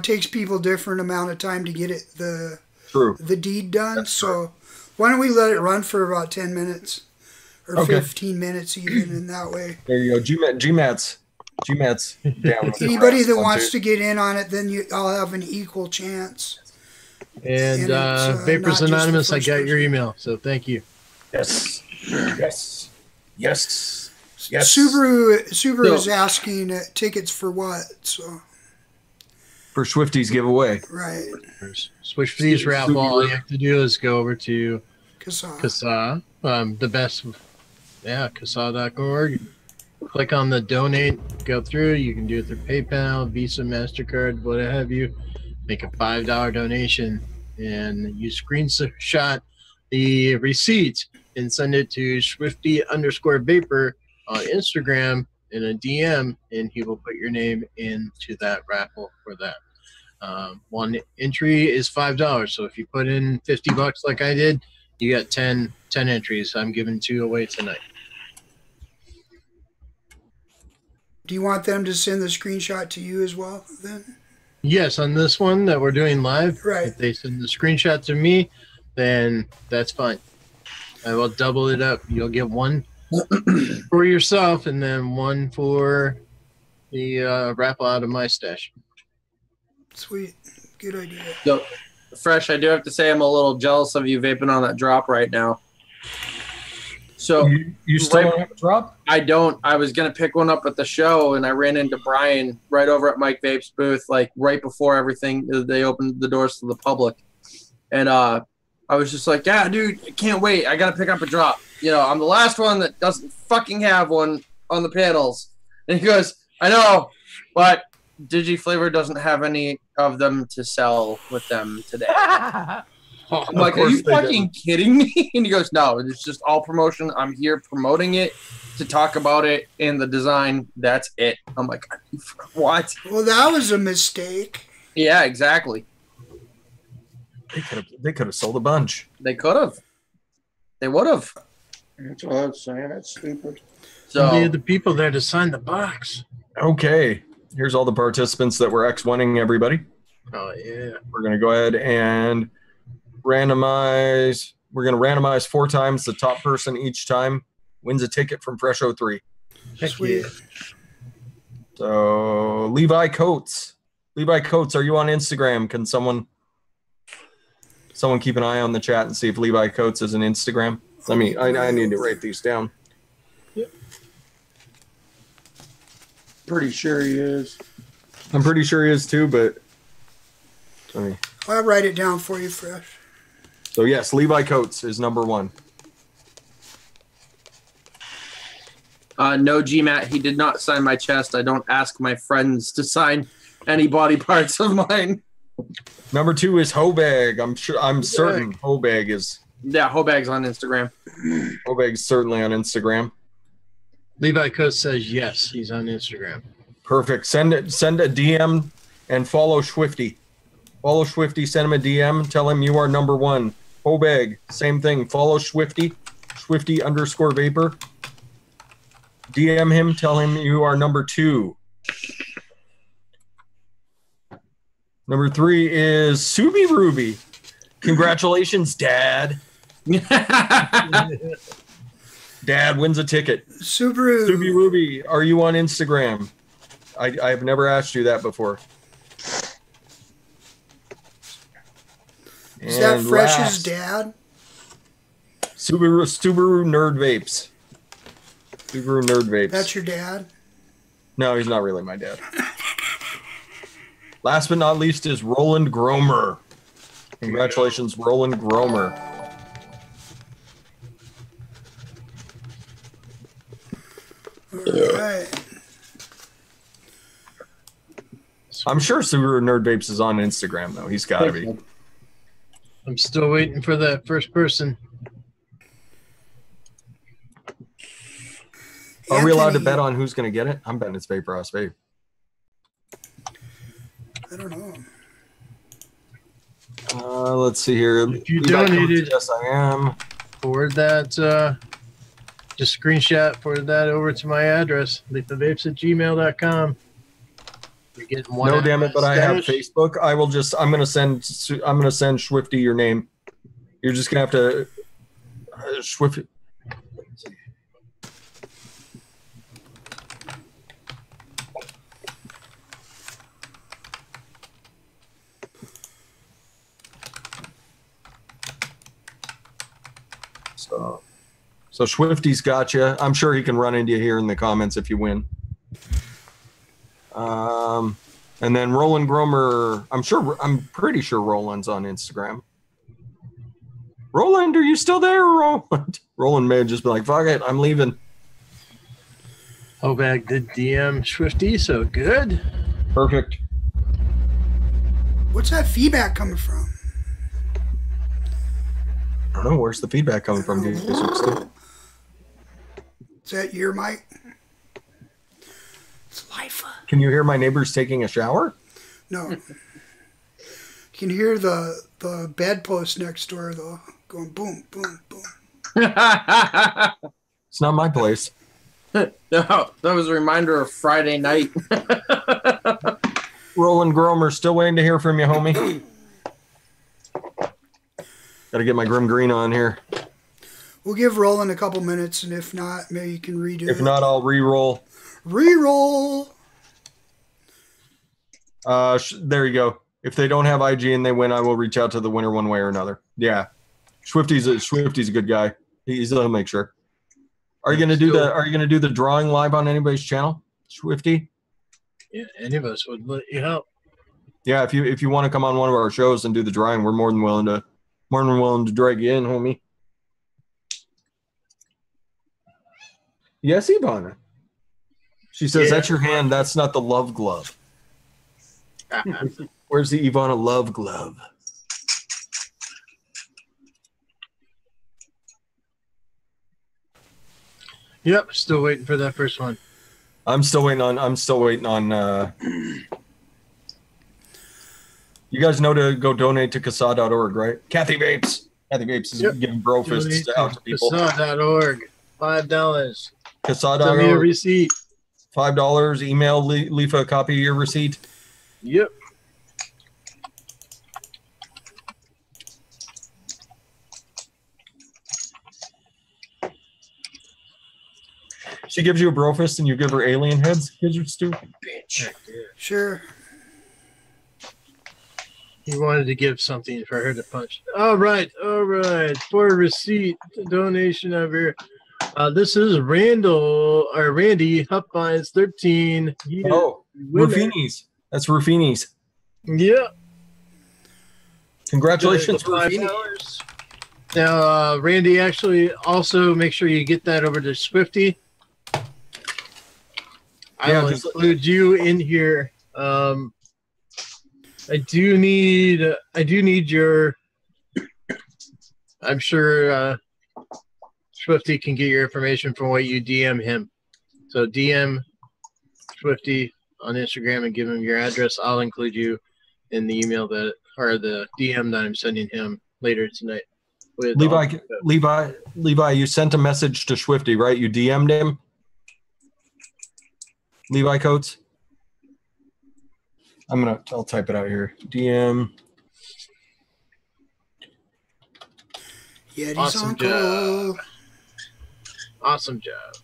takes people different amount of time to get it the deed done. That's so true. Why don't we let it run for about 10 minutes or 15 minutes even, in that way. There you go. GMAT's down. Anybody that wants to get in on it, then I'll have an equal chance. And Vapors Anonymous, I got your email, so thank you. Yes. Subaru is asking tickets for what? So for Swifty's giveaway. Right. Swifty's raffle. All you have to do is go over to CUSTARD. The best. Yeah, CUSTARD.org. click on the donate, go through. You can do it through PayPal, Visa, MasterCard, what have you. Make a $5 donation, and you screenshot the receipt and send it to Swifty_Vapor on Instagram in a DM, and he will put your name into that raffle for that. One entry is $5, so if you put in $50 like I did, you got 10 entries. I'm giving 2 away tonight. Do you want them to send the screenshot to you as well then? Yes, on this one that we're doing live, right. If they send the screenshot to me, then that's fine. I will double it up. You'll get one for yourself and then one for the raffle out of my stash. Sweet. Good idea. So, Fresh, I do have to say I'm a little jealous of you vaping on that drop right now. So you still don't have a drop? I don't. I was going to pick one up at the show, and I ran into Brian right over at Mike Vape's booth, like right before everything, they opened the doors to the public. And I was just like, yeah, dude, I can't wait. I got to pick up a drop. You know, I'm the last one that doesn't fucking have one on the panels. And he goes, I know, but DigiFlavor doesn't have any of them to sell with them today. I'm like, are you fucking kidding me? And he goes, no, it's just all promotion. I'm here promoting it, to talk about it, and the design. That's it. I'm like, what? Well, that was a mistake. Yeah, exactly. They could have sold a bunch. They could have. They would have. That's what I was saying. That's stupid. So we had the people there to sign the box. Okay. Here's all the participants that were X1ing everybody. Oh, yeah. We're going to go ahead and randomize. We're going to randomize 4 times. The top person each time wins a ticket from Fresh 03. Sweet. So, Levi Coates. Levi Coates, are you on Instagram? Can someone keep an eye on the chat and see if Levi Coates is an Instagram? I need to write these down. Yep. Pretty sure he is. I'm pretty sure he is too, but I'll write it down for you, Fresh. So yes, Levi Coates is number 1. No, GMAT, he did not sign my chest. I don't ask my friends to sign any body parts of mine. Number 2 is Hobag. I'm certain Hobag is. Yeah, Hobag's on Instagram. Hobag's certainly on Instagram. Levi Coates says yes, he's on Instagram. Perfect. Send a DM and follow Swifty. Follow Swifty, send him a DM, tell him you are number 1. Hobag, same thing. Follow Swifty, Swifty_Vapor. DM him, tell him you are number 2. Number 3 is Subi Ruby. Congratulations, Dad. Dad wins a ticket. Subaru. Subi Ruby, are you on Instagram? I have never asked you that before. Is that Fresh's dad? Subaru Nerd Vapes. Subaru Nerd Vapes. That's your dad? No, he's not really my dad. Last but not least is Roland Gromer. Congratulations, Roland Gromer. All right. I'm sure Subaru Nerd Vapes is on Instagram, though. He's got to be. I'm still waiting for that first person. Are we allowed to bet on who's going to get it? I'm betting it's Vape Ross Vape. I don't know. Let's see here. If you donated, yes, I am. Forward that, just screenshot, forward that over to my address, leafofvapes@gmail.com. You're getting one. No, damn it! But I have Facebook. I will just. I'm gonna send Swifty your name. You're just gonna have to Swifty. So Swifty's got you. I'm sure he can run into you here in the comments if you win. And then Roland Gromer, I'm pretty sure Roland's on Instagram. Roland, are you still there, Roland? Roland may have just been like, fuck it, I'm leaving. Hobag did DM Swifty, so good. Perfect. What's that feedback coming from? I don't know. Where's the feedback coming from? Is that your mic? It's life. Can you hear my neighbors taking a shower? No. You can hear the bedpost next door, though, going boom, boom, boom. It's not my place. No, that was a reminder of Friday night. Roland Gromer, still waiting to hear from you, homie. Got to get my Grim Green on here. We'll give Roland a couple minutes, and if not, maybe you can redo it. If not, I'll re-roll. Re-roll! There you go. If they don't have IG and they win, I will reach out to the winner one way or another. Yeah, Swifty's a good guy. He'll make sure. Are you gonna do the drawing live on anybody's channel, Swifty? Yeah, any of us would let you help. Yeah, if you want to come on one of our shows and do the drawing, we're more than willing to drag you in, homie. Yes, Ivana. She says, that's your hand. That's not the love glove. Where's the Ivana love glove? Yep, still waiting for that first one. I'm still waiting on you guys know to go donate to CUSTARD.org, right? Kathy Vapes is giving bro fists out to people. CUSTARD.org. $5. CUSTARD.org. Send me a receipt. $5. Email Leafa a copy of your receipt. Yep. She gives you a bro fist and you give her alien heads because you're stupid bitch. Sure. He wanted to give something for her to punch. All right. For a receipt, donation of your. This is Randy Hupvines 13. Ruffini's. That's Ruffini's. Yeah. Congratulations, Ruffini. Now, Randy, actually, also make sure you get that over to Swifty. I'll include you in here. I do need your. I'm sure Swifty can get your information from what you DM him. So DM Swifty on Instagram and give him your address. I'll include you in the email the DM that I'm sending him later tonight. Levi, you sent a message to Swifty, right? You DM'd him. Levi Coates. I'll type it out here. DM. Yeti's awesome uncle. Job. Awesome job.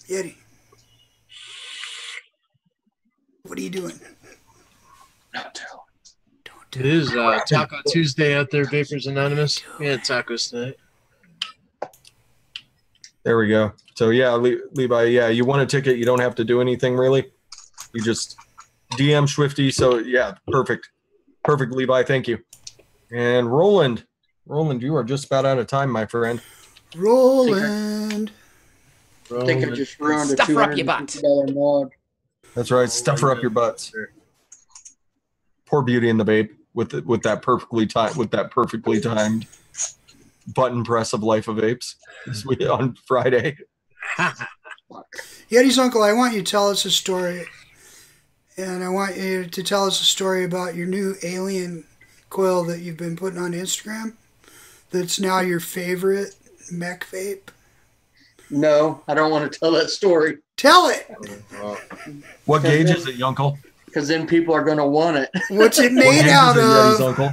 Yeti. What are you doing? Not tell. It is Taco Tuesday out there, Vapors Anonymous. We had tacos tonight. There we go. So yeah, Levi, yeah, you want a ticket, you don't have to do anything really. You just DM Swifty. So yeah, perfect. Perfect, Levi, thank you. And Roland, you are just about out of time, my friend. Roland. I think I just ruined a $250 mod. That's right, stuff her up your butts. Poor Beauty and the Vape with that perfectly timed button press of Life of Vapes on Friday. Yeti's uncle, I want you to tell us a story. And I want you to tell us a story about your new alien coil that you've been putting on Instagram that's now your favorite mech vape. No, I don't want to tell that story. Tell it! What gauge is it, Uncle? Because then people are going to want it. What's it made out of? Uncle?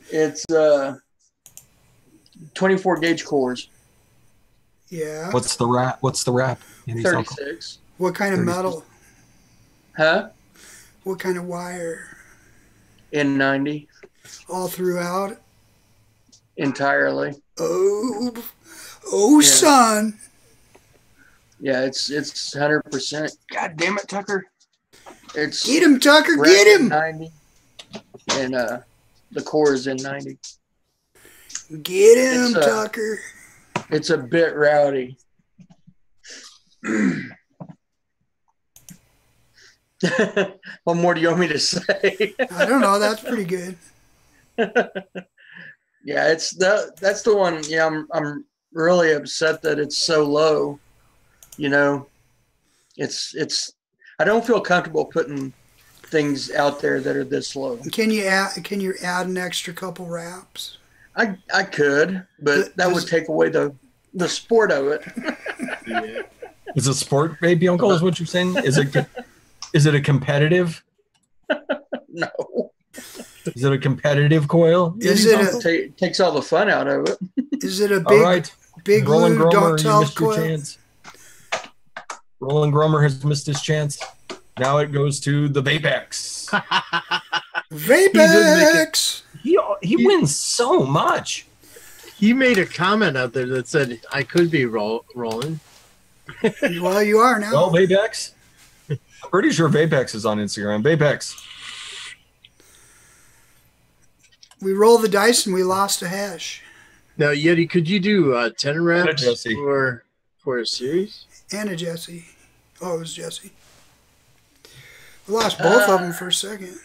It's 24 gauge cores. Yeah. What's the wrap? 36. What kind of metal? Huh? What kind of wire? N90. All throughout? Entirely. Oh, yeah. Son. Yeah, it's 100%. God damn it, Tucker. It's get him, Tucker. Get him. 90, and the core is in 90. Get him, Tucker. It's a bit rowdy. What more do you want me to say? I don't know. That's pretty good. Yeah, that's the one. Yeah, I'm really upset that it's so low. You know, it's I don't feel comfortable putting things out there that are this low. Can you add an extra couple wraps? I could, but that would take away the sport of it. Yeah. Is it sport, baby uncle? Is what you're saying? Is it a competitive? No. Is it a competitive coil? Is it takes all the fun out of it? Is it a big all right. big Roland glue Gromer, don't you tell missed your coil? chance. Roland Gromer has missed his chance. Now it goes to the Vapex. Vapex. He wins so much. He made a comment out there that said, I could be rolling. Well, you are now. Well, Vapex. I'm pretty sure Vapex is on Instagram. Vapex. We rolled the dice and we lost a hash. Now, Yeti, could you do 10 reps Jesse. for a series? And a Jesse. Oh, it was Jesse. We lost both of them for a second.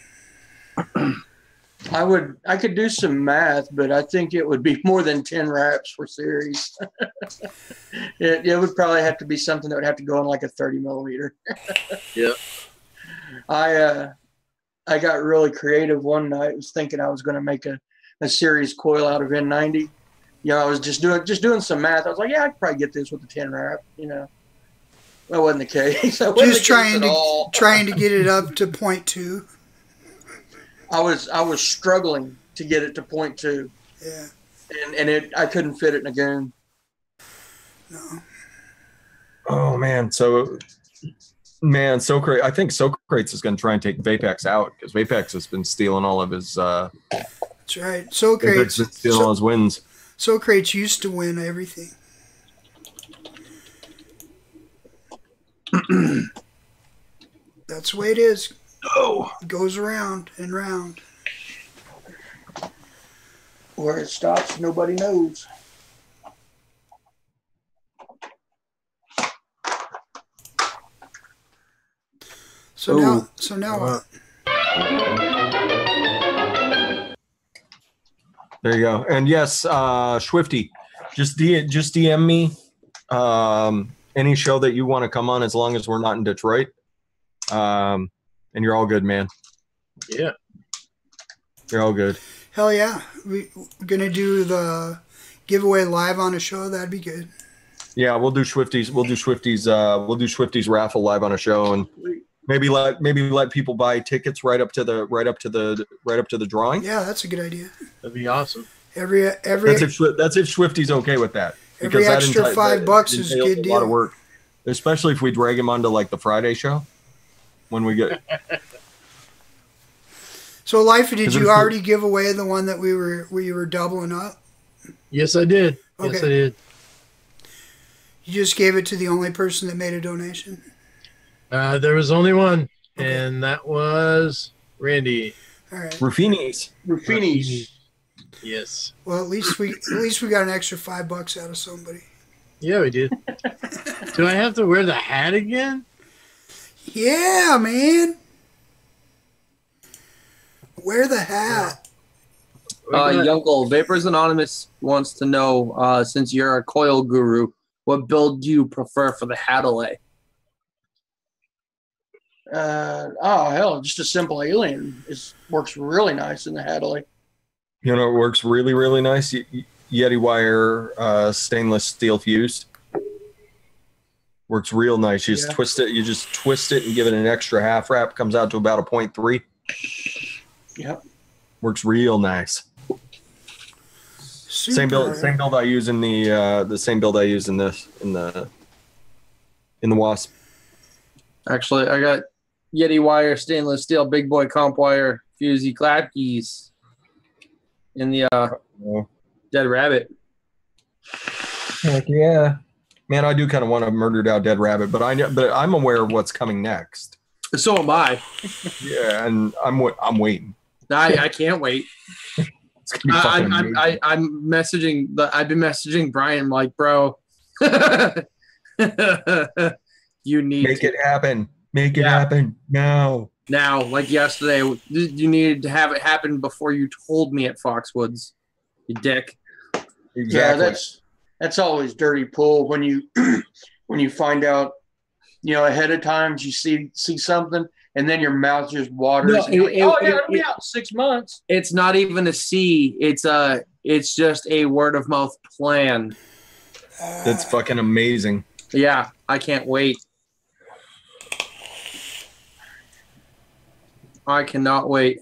I could do some math, but I think it would be more than 10 reps for series. It would probably have to be something that would have to go on like a 30 millimeter. Yeah. I got really creative one night. I was thinking I was going to make a series coil out of N90. You know, I was just doing some math. I was like, yeah, I could probably get this with the 10 wrap. You know, that wasn't the case. Just trying to get it up to 0.2. I was struggling to get it to 0.2. Yeah. And I couldn't fit it in a goon. No. Oh man, Socrates. I think Socrates is going to try and take Vapex out because Vapex has been stealing all of his. That's right. Vapex has been stealing all his wins. Socrates used to win everything. That's the way it is. Oh. It goes around and round. Where it stops, nobody knows. So now what? There you go. And yes, Swifty, just DM me any show that you want to come on, as long as we're not in Detroit. And you're all good, man. Yeah. You're all good. Hell yeah. We're going to do the giveaway live on a show. That'd be good. Yeah, we'll do Swifty's raffle live on a show, and maybe let people buy tickets right up to the drawing. Yeah, that's a good idea. That'd be awesome. That's if Swifty's okay with that. Every extra $5 is a good deal. A lot of work, especially if we drag him onto like the Friday show when we get. So, Life, did you already give away the one that we were doubling up? Yes, I did. Okay. Yes, I did. You just gave it to the only person that made a donation? There was only one, and that was Randy. All right. Ruffini's. Yes. Well, at least we got an extra $5 out of somebody. Yeah, we did. Do I have to wear the hat again? Yeah, man. Wear the hat. Youngle, Vapors Anonymous wants to know, since you're a coil guru, what build do you prefer for the Hadley? Just a simple alien works really nice in the Hadley. You know, it works really, really nice. Yeti wire stainless steel fused. Works real nice. You just twist it. You just twist it and give it an extra half wrap. Comes out to about a 0.3. Yep. Works real nice. Super. Same build I use in the same build I use in the Wasp. Actually, I got Yeti wire, stainless steel, big boy comp wire, fusey clap keys in the Dead Rabbit. Heck yeah, man! I do kind of want to murdered out Dead Rabbit, but I'm aware of what's coming next. So am I. Yeah, and I'm waiting. I can't wait. It's gonna be fucking amazing. I'm messaging. I've been messaging Brian, like, bro. You need Make it happen. Make it happen now. Now, like yesterday, you needed to have it happen before you told me at Foxwoods. You dick. Exactly. Yeah, that's always dirty pull when you when you find out, you know, ahead of time. You see something, and then your mouth just waters. No, and you're like, it'll be out in 6 months. It's not even a C. It's just a word of mouth plan. That's fucking amazing. Yeah, I can't wait. I cannot wait.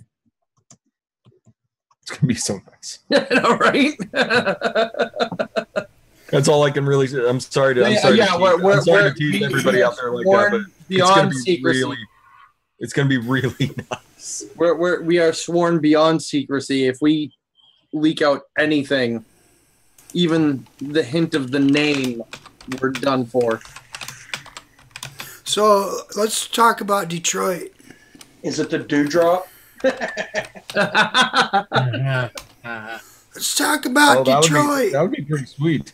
It's gonna be so nice. All right. That's all I can really say. I'm sorry to tease everybody out there like that, but beyond secrecy. It's gonna be really nice. We are sworn beyond secrecy. If we leak out anything, even the hint of the name, we're done for. So let's talk about Detroit. Is it the dewdrop? Let's talk about Detroit. That would be pretty sweet.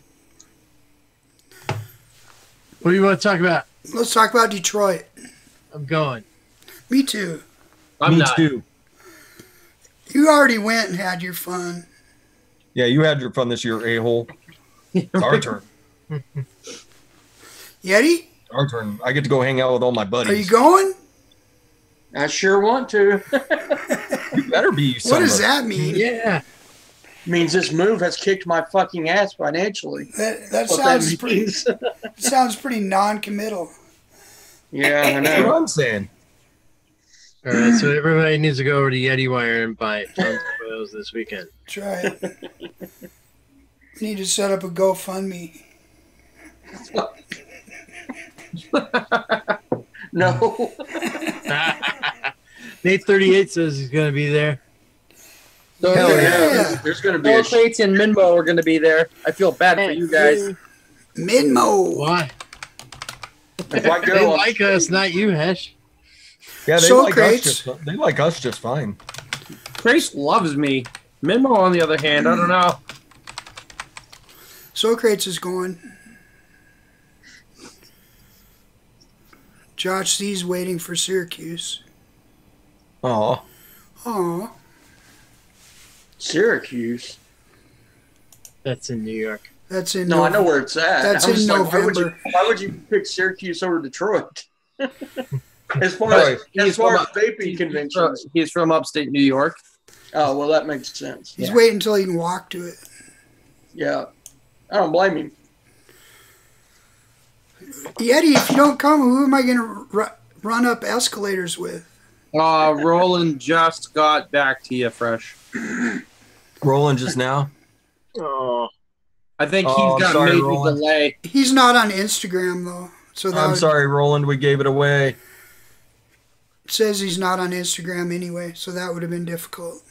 What do you want to talk about? Let's talk about Detroit. I'm going. Me too. Me too. You already went and had your fun. Yeah, you had your fun this year, a-hole. It's our turn. Yeti? Our turn. I get to go hang out with all my buddies. Are you going? I sure want to. You better be. What does that mean? Yeah. Means this move has kicked my fucking ass financially. That sounds pretty. Sounds pretty non-committal. Yeah, I know. That's what I'm saying. All right, so everybody needs to go over to Yeti Wire and buy tons of coils this weekend. Try it. Need to set up a GoFundMe. No. Nate 38 says he's going to be there. So Hell yeah. There's going to be Fates and Minmo are going to be there. I feel bad for you guys. Minmo. Why? If I They go, like us, not you, Hesh. Yeah, they So like Crates. us. They like us just fine. Trace loves me. Minmo, on the other hand, I don't know. Socrates is going. Josh C's waiting for Syracuse. Oh, Aw. Syracuse. That's in New York. That's in No, I know where it's at. That's I was in just like, November. why would you pick Syracuse over Detroit? As far Right. as vaping conventions. He's from upstate New York. Oh, well, that makes sense. He's waiting until he can walk to it. Yeah. I don't blame him. Yeti, if you don't come, who am I going to run up escalators with? Roland just got back to you fresh. rolling just now. Oh, I think he's Oh, got sorry, maybe Roland. delay. He's not on Instagram, though. So that I'm sorry, Roland. We gave it away. says he's not on Instagram anyway, so that would have been difficult.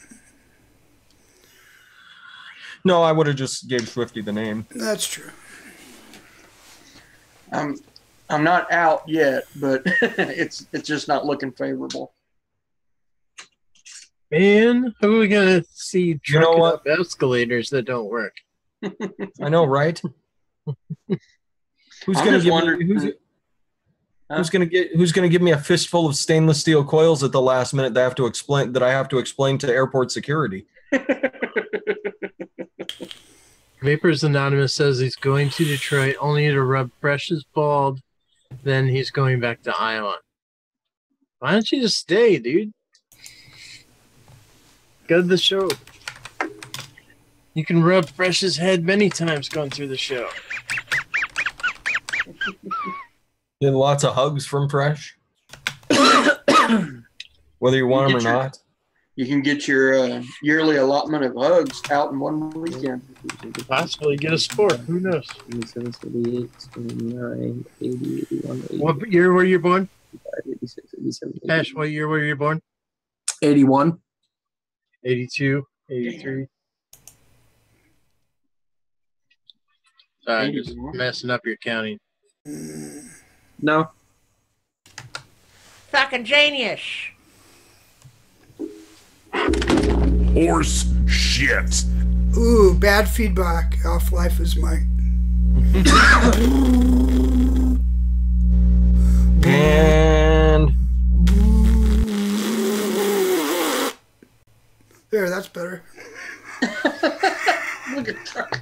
No, I would have just gave Swifty the name. That's true. I'm not out yet, but it's just not looking favorable. man, who are we going to see You know trucking what? up escalators that don't work? I know, right? Who's I'm gonna just give wondering- me, who's gonna give me a fistful of stainless steel coils at the last minute that I have to explain to airport security? Vapors Anonymous says he's going to Detroit only to rub Fresh's bald, then he's going back to Iowa. Why don't you just stay, dude? Go to the show. You can rub Fresh's head many times going through the show. Get lots of hugs from Fresh, whether you want them or not. You can get your yearly allotment of hugs out in one weekend. Possibly get a sport. Who knows? 77, 78, 79, 80, 81, 82, What year were you born? 86, 87, Ash, what year were you born? 81. 82, 83. Sorry, just 81. messing up your counting. No. Fucking genius. Horse shit. Ooh, bad feedback off Life is Mike. And There, that's better. Look at that.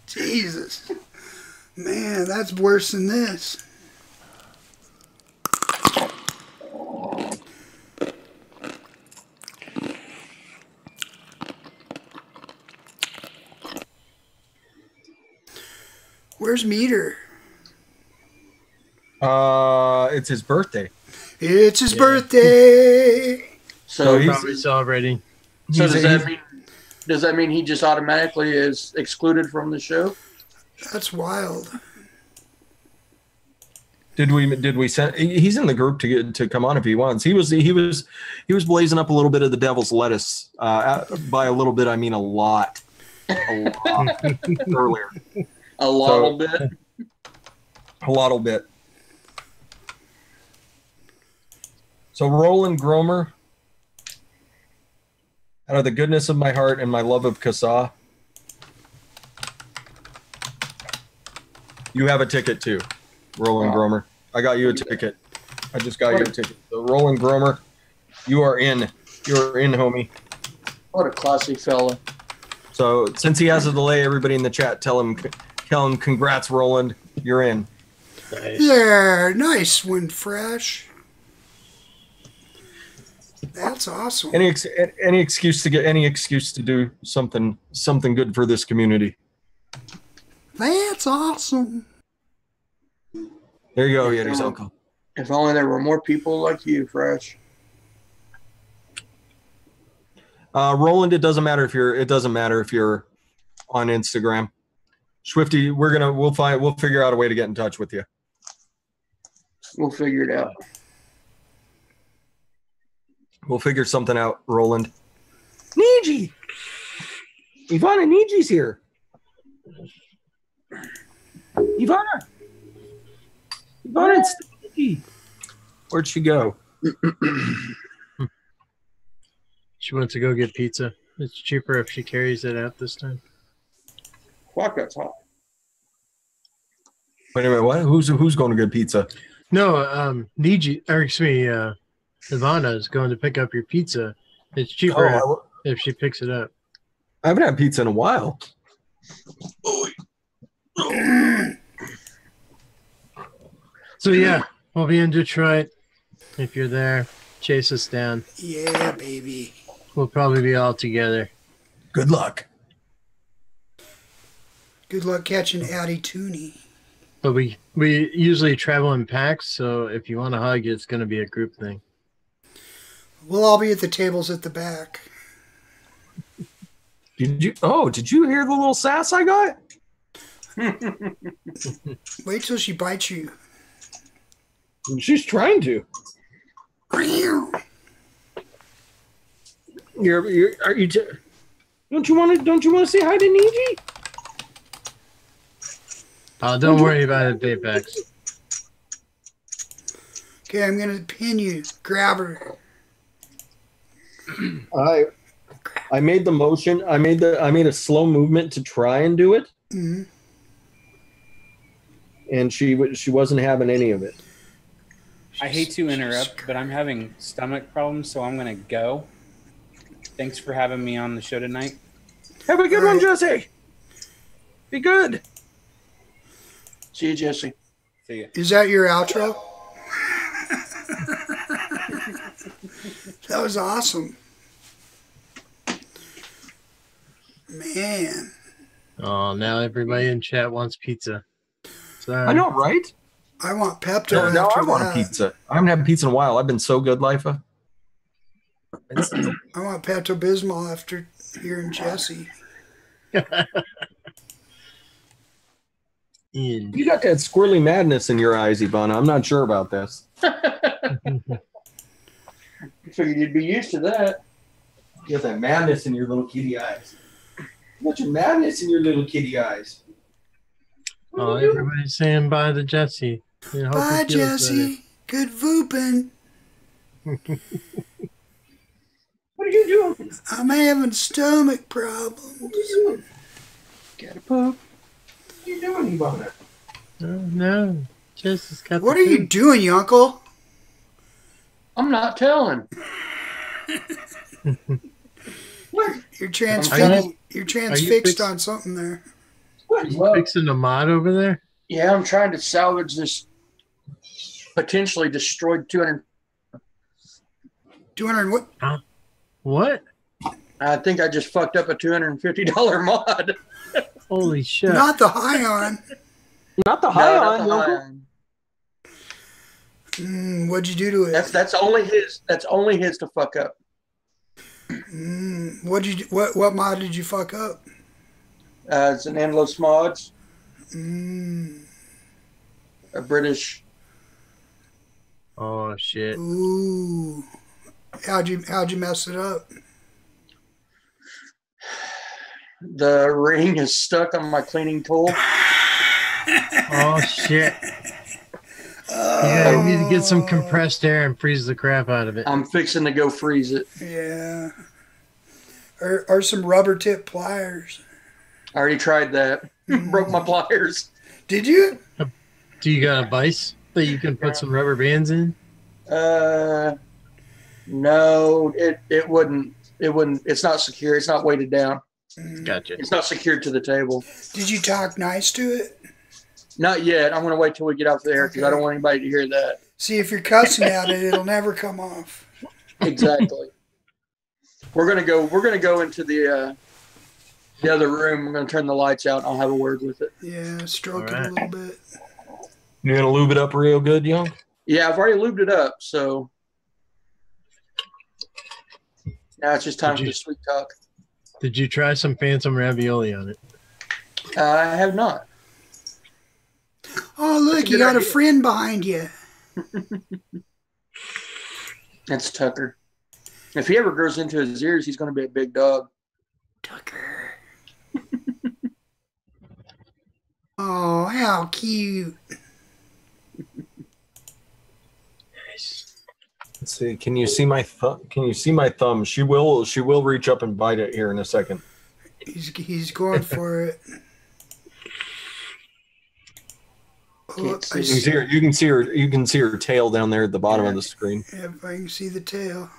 Jesus. Man, that's worse than this. Where's Meter? it's his birthday. It's his birthday. So He's probably celebrating. So does that mean he just automatically is excluded from the show? That's wild. Did we send? He's in the group to come on if he wants. He was blazing up a little bit of the devil's lettuce. By a little bit, I mean a lot. Earlier. A little bit. A little bit. So Roland Gromer, out of the goodness of my heart and my love of CASA, you have a ticket too, Roland Gromer. I got you a ticket. I just got you a ticket. So Roland Gromer, you are in. You're in, homie. What a classy fella. So since he has a delay, everybody in the chat, tell him congrats, Roland. You're in. Nice. Yeah, nice one, Fresh. That's awesome. Any excuse to do something good for this community. That's awesome. There you go, Yeti's uncle. If only there were more people like you, Fresh. Roland, it doesn't matter if you're on Instagram. Swifty, we'll figure out a way to get in touch with you. We'll figure it out. We'll figure something out, Roland. Niji! Ivana Niji's here. Ivana, it's Niji. Where'd she go? She went to go get pizza. It's cheaper if she carries it out this time. Fuck, that's hot. Wait a minute, what? Who's going to get pizza? No, Ivana is going to pick up your pizza. It's cheaper if she picks it up. I haven't had pizza in a while. So yeah, we'll be in Detroit. If you're there, chase us down. Yeah, baby. We'll probably be all together. Good luck. Good luck catching Addie Tooney. But we usually travel in packs, so if you want to hug, it's going to be a group thing. We'll all be at the tables at the back. Did you hear the little sass I got? Wait till she bites you. She's trying to. Don't you want to say hi to Niji? Don't worry about it, Vapex. Okay, I'm gonna pin you. Grab her. I made the motion. I made a slow movement to try and do it, and she wasn't having any of it. I hate to interrupt, but I'm having stomach problems, so I'm gonna go. Thanks for having me on the show tonight. Have a good one, Jesse. Be good. See you, Jesse. See ya. Is that your outro? That was awesome. Man. Oh, now everybody in chat wants pizza. Sorry. I know, right? I want Pepto. Now I want a pizza. I haven't had pizza in a while. I've been so good, Lifa. I want Pepto Bismol after hearing Jesse. You got that squirrely madness in your eyes, Ivana. I'm not sure about this. Figured you'd be used to that. You got that madness in your little kitty eyes. You got your madness in your little kitty eyes. Oh, everybody's saying bye to Jesse. Bye, Jesse. Good vooping. What are you doing? I'm having stomach problems. What are you doing? Get a poop. What are you doing, Ivana? No. Jess has got What the are you food. doing, you uncle? I'm not telling. You're Are transfixed on something there. Are you fixing the mod over there? Yeah, I'm trying to salvage this potentially destroyed 200. 200 what? Huh? What? I think I just fucked up a $250 mod. Holy shit. Not the high on. Not the No, high not on, the Uncle. high on. What'd you do to it? That's only his. That's only his to fuck up. What mod did you fuck up? It's an endless mods. Mm. A British. Oh shit. Ooh. How'd you mess it up? The ring is stuck on my cleaning tool. Oh shit. Yeah, you need to get some compressed air and freeze the crap out of it. I'm fixing to go freeze it. Yeah. Or some rubber tip pliers. I already tried that. Broke my pliers. Did you? Do you got a vise that you can put some rubber bands in? No, it wouldn't. It wouldn't. It's not secure. It's not weighted down. Gotcha. It's not secured to the table. Did you talk nice to it? Not yet. I'm gonna wait till we get off the air because I don't want anybody to hear that. See, if you're cussing at it, it'll never come off. Exactly. We're gonna go into the other room. I'm gonna turn the lights out. And I'll have a word with it. Yeah, stroke it a little bit. You're gonna lube it up real good, young? Yeah, I've already lubed it up, so now it's just time for the sweet talk. Did you try some phantom ravioli on it? I have not. Oh, look, you got a friend behind you. That's Tucker. If he ever grows into his ears, he's going to be a big dog. Tucker. Oh, how cute. Let's see. Can you see my thumb? Can you see my thumb? She will reach up and bite it here in a second. He's going for it. Oh, You can see her tail down there at the bottom of the screen. Yeah, if I can see the tail.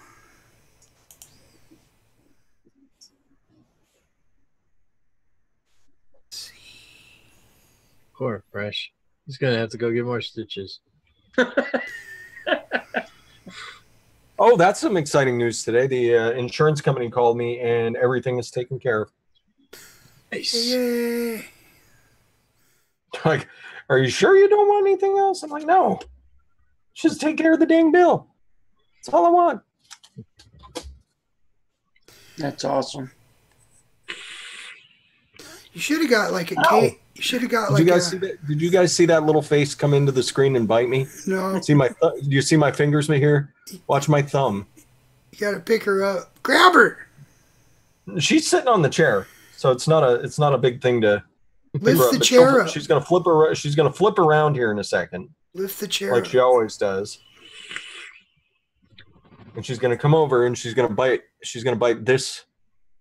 Poor Fresh. He's gonna have to go get more stitches. Oh, that's some exciting news today. The insurance company called me and everything is taken care of. Nice. Yay. Like, are you sure you don't want anything else? I'm like, no. Just take care of the dang bill. That's all I want. That's awesome. You should have got like a cake. You should have got like Did you guys see that? Did you guys see that little face come into the screen and bite me? No. See my? Do you see my fingers here? Watch my thumb. You got to pick her up. Grab her. She's sitting on the chair, so it's not a big thing to lift her up, the but chair up. She's gonna flip her. She's gonna flip around here in a second. Lift the chair like up. she always does. And she's gonna come over and she's gonna bite. She's gonna bite this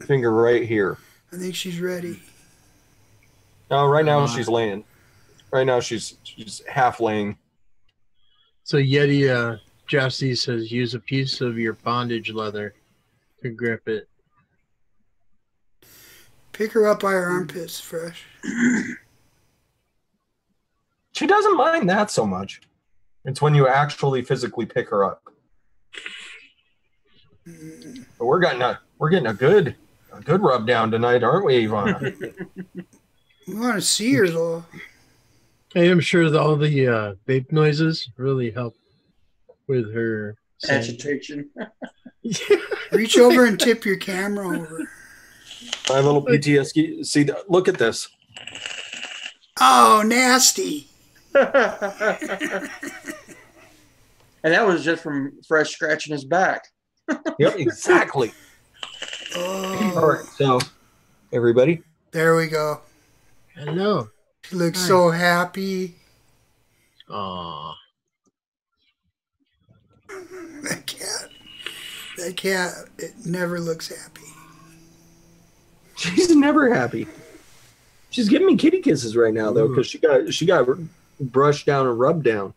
finger right here. I think she's ready. No, right now she's laying. Right now she's half laying. So Yeti Jesse says use a piece of your bondage leather to grip it. Pick her up by her armpits, Fresh. She doesn't mind that so much. It's when you actually physically pick her up. But we're getting a good rub down tonight, aren't we, Ivana? We want to see her though. I am sure that all the vape noises really help with her agitation. Reach over and tip your camera over. My little PTSD. See, look at this. Oh, nasty. And that was just from Fresh scratching his back. Yep, exactly. Oh. All right, so everybody. There we go. Hello. She looks so happy. Aww. That cat, it never looks happy. She's never happy. She's giving me kitty kisses right now, though, because she got brush down and rub down.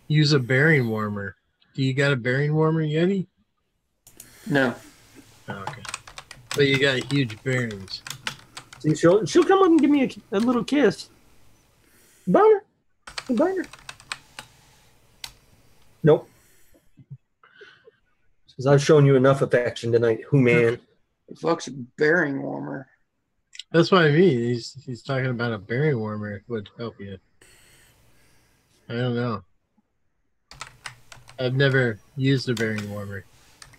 Use a bearing warmer. Do you got a bearing warmer, Yeti? No. Oh, okay. But you got huge bearings. See, she'll come up and give me a little kiss. Boner. Boner. Nope. Because I've shown you enough affection tonight, man. The fuck's a bearing warmer? That's what I mean. He's talking about a bearing warmer would help you. I don't know. I've never used a bearing warmer.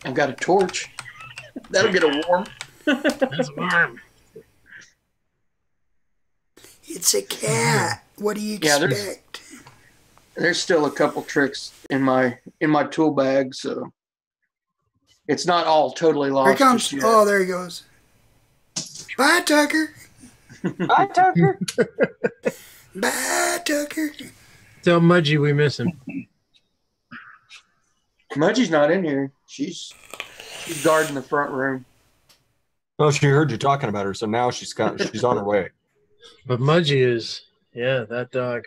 I've got a torch. That'll get it warm. That's warm. It's a cat. What do you expect? There's still a couple tricks in my tool bag, so it's not all totally lost. Here comes. Oh, there he goes. Bye, Tucker. Bye, Tucker. Bye, Tucker. Tell Mudgy we miss him. Mudgy's not in here. She's guarding the front room. Oh, she heard you talking about her, so now she's on her way. But Mudgy is, that dog.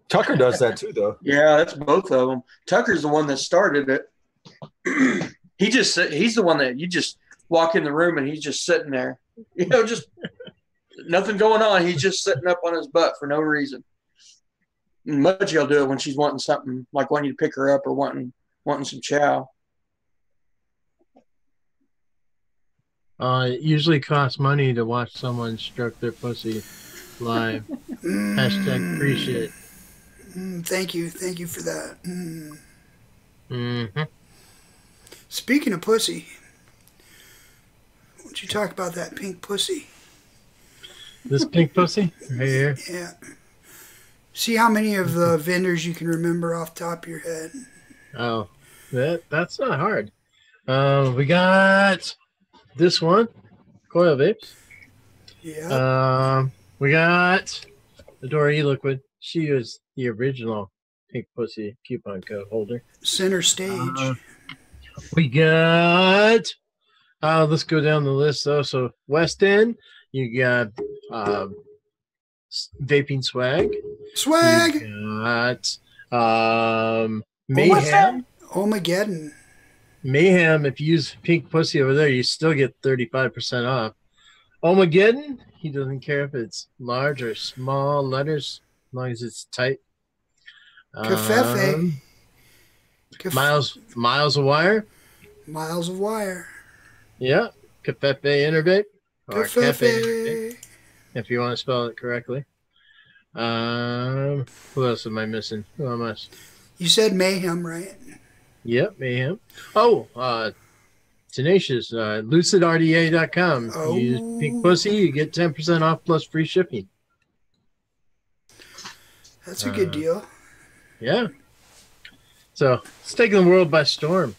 Tucker does that too, though. Yeah, that's both of them. Tucker's the one that started it. He's the one that you just walk in the room and he's just sitting there. You know, just nothing going on. He's just sitting up on his butt for no reason. Mudgy will do it when she's wanting something, like wanting you to pick her up or wanting some chow. It usually costs money to watch someone stroke their pussy live. Hashtag appreciate. Thank you for that. Mm-hmm. Speaking of pussy, why don't you talk about that pink pussy? This pink pussy right here. Yeah. See how many of the vendors you can remember off the top of your head. Oh, that's not hard. We got this one, Coil Vapes. Yeah. We got the Dora E-Liquid. She was the original pink pussy coupon code holder. Center stage. We got. Let's go down the list though. So West End, you got vaping swag. Swag. You got Mayhem. OHMAGEDDON. Mayhem. If you use pink pussy over there, you still get 35% off. OHMAGEDDON. He doesn't care if it's large or small letters, as long as it's tight. Cafefe. Miles of wire. Miles of wire. Yeah. Cafefe Innervape. Or Cafefe. Cafe Innervape, if you want to spell it correctly. Who else am I missing? Who am I? You said Mayhem, right? Yep, Mayhem. Oh, Tenacious. LucidRDA.com. Oh. You use pink pussy, you get 10% off plus free shipping. That's a good deal. Yeah. So it's taking the world by storm.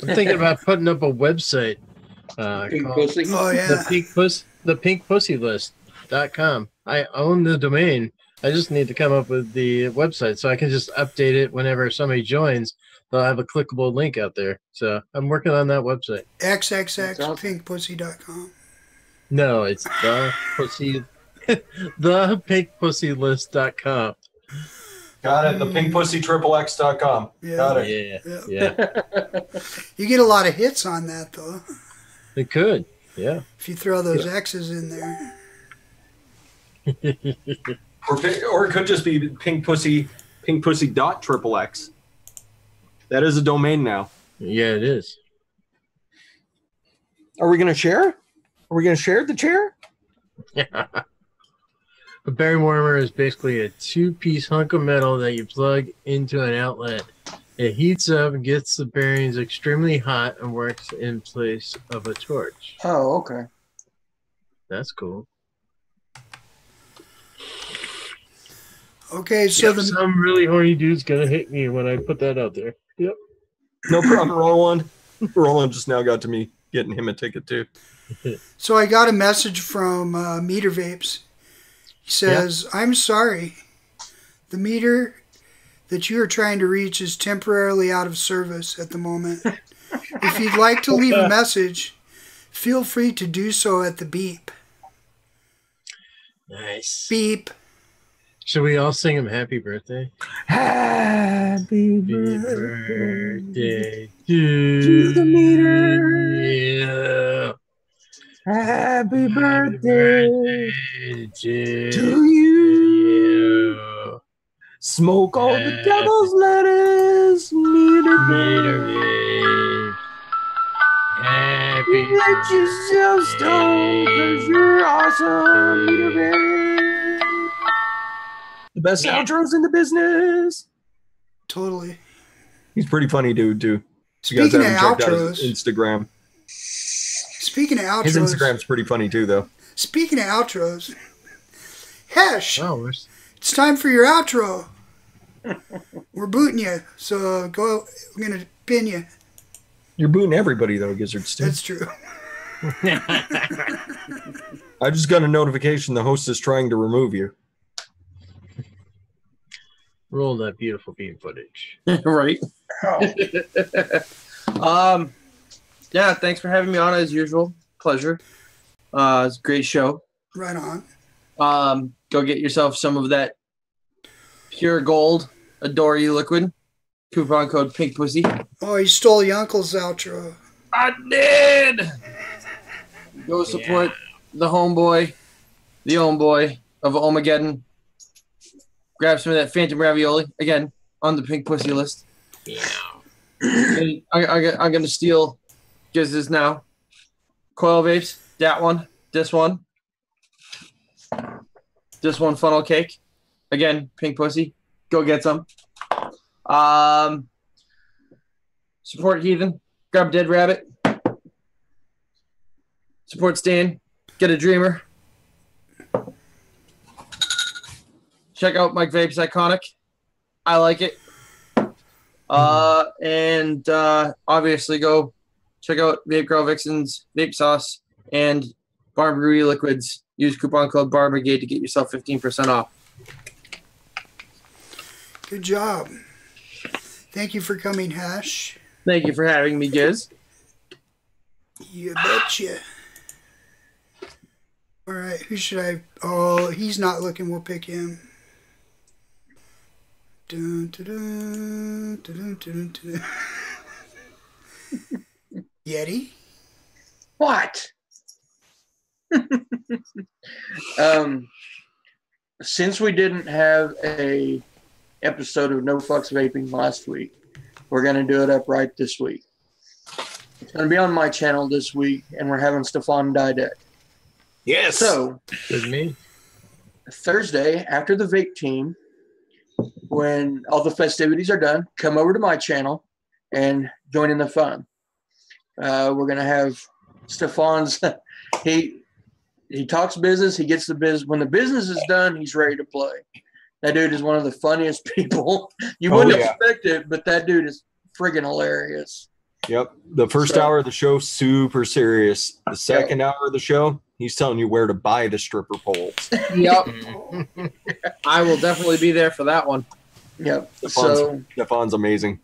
I'm thinking about putting up a website. Pink pussy. Oh yeah. The pinkpussylist.com. I own the domain. I just need to come up with the website so I can just update it whenever somebody joins. They'll have a clickable link out there. So I'm working on that website. xxxpinkpussy.com. No, it's the pinkpussylist.com. Got it. The pinkpussyxxx.com. Yeah. Got it. Yeah. You get a lot of hits on that though. It could. Yeah. If you throw those X's in there. Or it could just be pinkpussy.xxx. That is a domain now. Yeah, it is. Are we going to share? Are we going to share the chair? Yeah. A bearing warmer is basically a two-piece hunk of metal that you plug into an outlet. It heats up and gets the bearings extremely hot and works in place of a torch. Oh, okay. That's cool. Okay, so some really horny dude's gonna hit me when I put that out there. Yep. No problem, Roland. Roland just now got to me getting him a ticket too. So I got a message from Meter Vapes. He says, I'm sorry. The meter that you are trying to reach is temporarily out of service at the moment. If you'd like to leave a message, feel free to do so at the beep. Nice. Beep. Should we all sing him happy birthday? Happy birthday to the meter. Yeah. Happy birthday to you. Smoke all the devil's lettuce. Meter. Happy Let yourself stone because you're awesome. Meter. The best outros in the business. Totally. He's pretty funny dude too. Speaking of checked out outros, his Instagram. Speaking of outros, His Instagram's pretty funny too, though. Speaking of outros, Hesh, oh, it's time for your outro. We're booting you, so go. We're gonna pin you. You're booting everybody though, Gizzard. That's true. I just got a notification the host is trying to remove you. Roll that beautiful beam footage. Right. Yeah, thanks for having me on as usual. Pleasure. It's a great show. Right on. Go get yourself some of that pure gold Adore You liquid. Coupon code Pink Pussy. Oh, you stole your uncle's outro. I did. Go support the homeboy, the homeboy of OHMAGEDDON. Grab some of that Phantom Ravioli. Again, on the Pink Pussy list. Yeah. I'm going to steal Gizzard's now. Coil vapes. That one. This one. This one funnel cake. Again, Pink Pussy. Go get some. Support Heathen. Grab Dead Rabbit. Support Stan. Get a Dreamer. Check out Mike Vape's Iconic. I like it. And obviously go check out Vape Girl Vixen's Vape Sauce and Bar Brewery Liquids. Use coupon code BARBRIGADE to get yourself 15% off. Good job. Thank you for coming, Hash. Thank you for having me, Giz. You betcha. All right, who should I... Oh, he's not looking. We'll pick him. Dun, dun, dun, dun, dun, dun, dun. Yeti? What? Since we didn't have a episode of No Fucks Vaping last week, we're going to do it upright this week. It's going to be on my channel this week, and we're having Stefan Didek. Yes. So, Good me. Thursday, after the vape team, when all the festivities are done, come over to my channel and join in the fun. We're going to have Stefan's, he talks business, he gets the business. When the business is done, he's ready to play. That dude is one of the funniest people. You wouldn't expect it, but that dude is friggin' hilarious. Yep. The first hour of the show, super serious. The second hour of the show, he's telling you where to buy the stripper poles. Yep. I will definitely be there for that one. Yep. Stefan's amazing.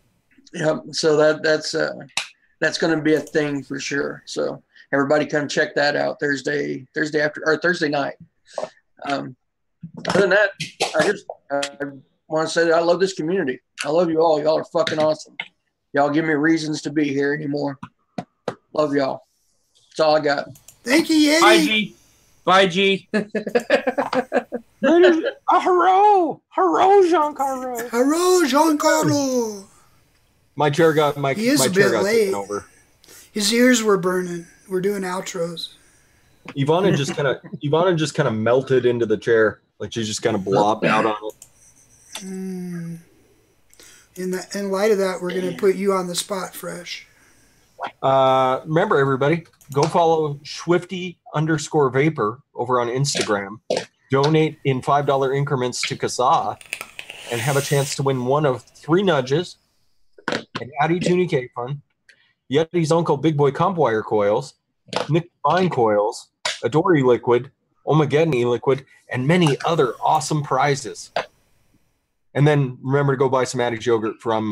Yep. So that's going to be a thing for sure. So everybody come check that out Thursday night. Other than that, I want to say that I love this community. I love you all. Y'all are fucking awesome. Y'all give me reasons to be here anymore. Love y'all. That's all I got. Thank you, Yeti. Bye, G. Bye, G. Hello, Giancarlo. Hello, Giancarlo. My chair got He is my a chair bit got late. taken over. His ears were burning. We're doing outros. Ivana just kind of melted into the chair, like she just kind of blobbed out on it. In light of that, we're going to put you on the spot, Fresh. Remember, everybody, go follow Swifty_Vapor over on Instagram. Donate in $5 increments to CASA and have a chance to win one of 3 nudges, an Addy Toonie K Fun, Yeti's Uncle Big Boy Comp Wire Coils, Nick Fine Coils, Adore E-Liquid, OHMAGEDDON E-Liquid, and many other awesome prizes. And then remember to go buy some Addy's yogurt from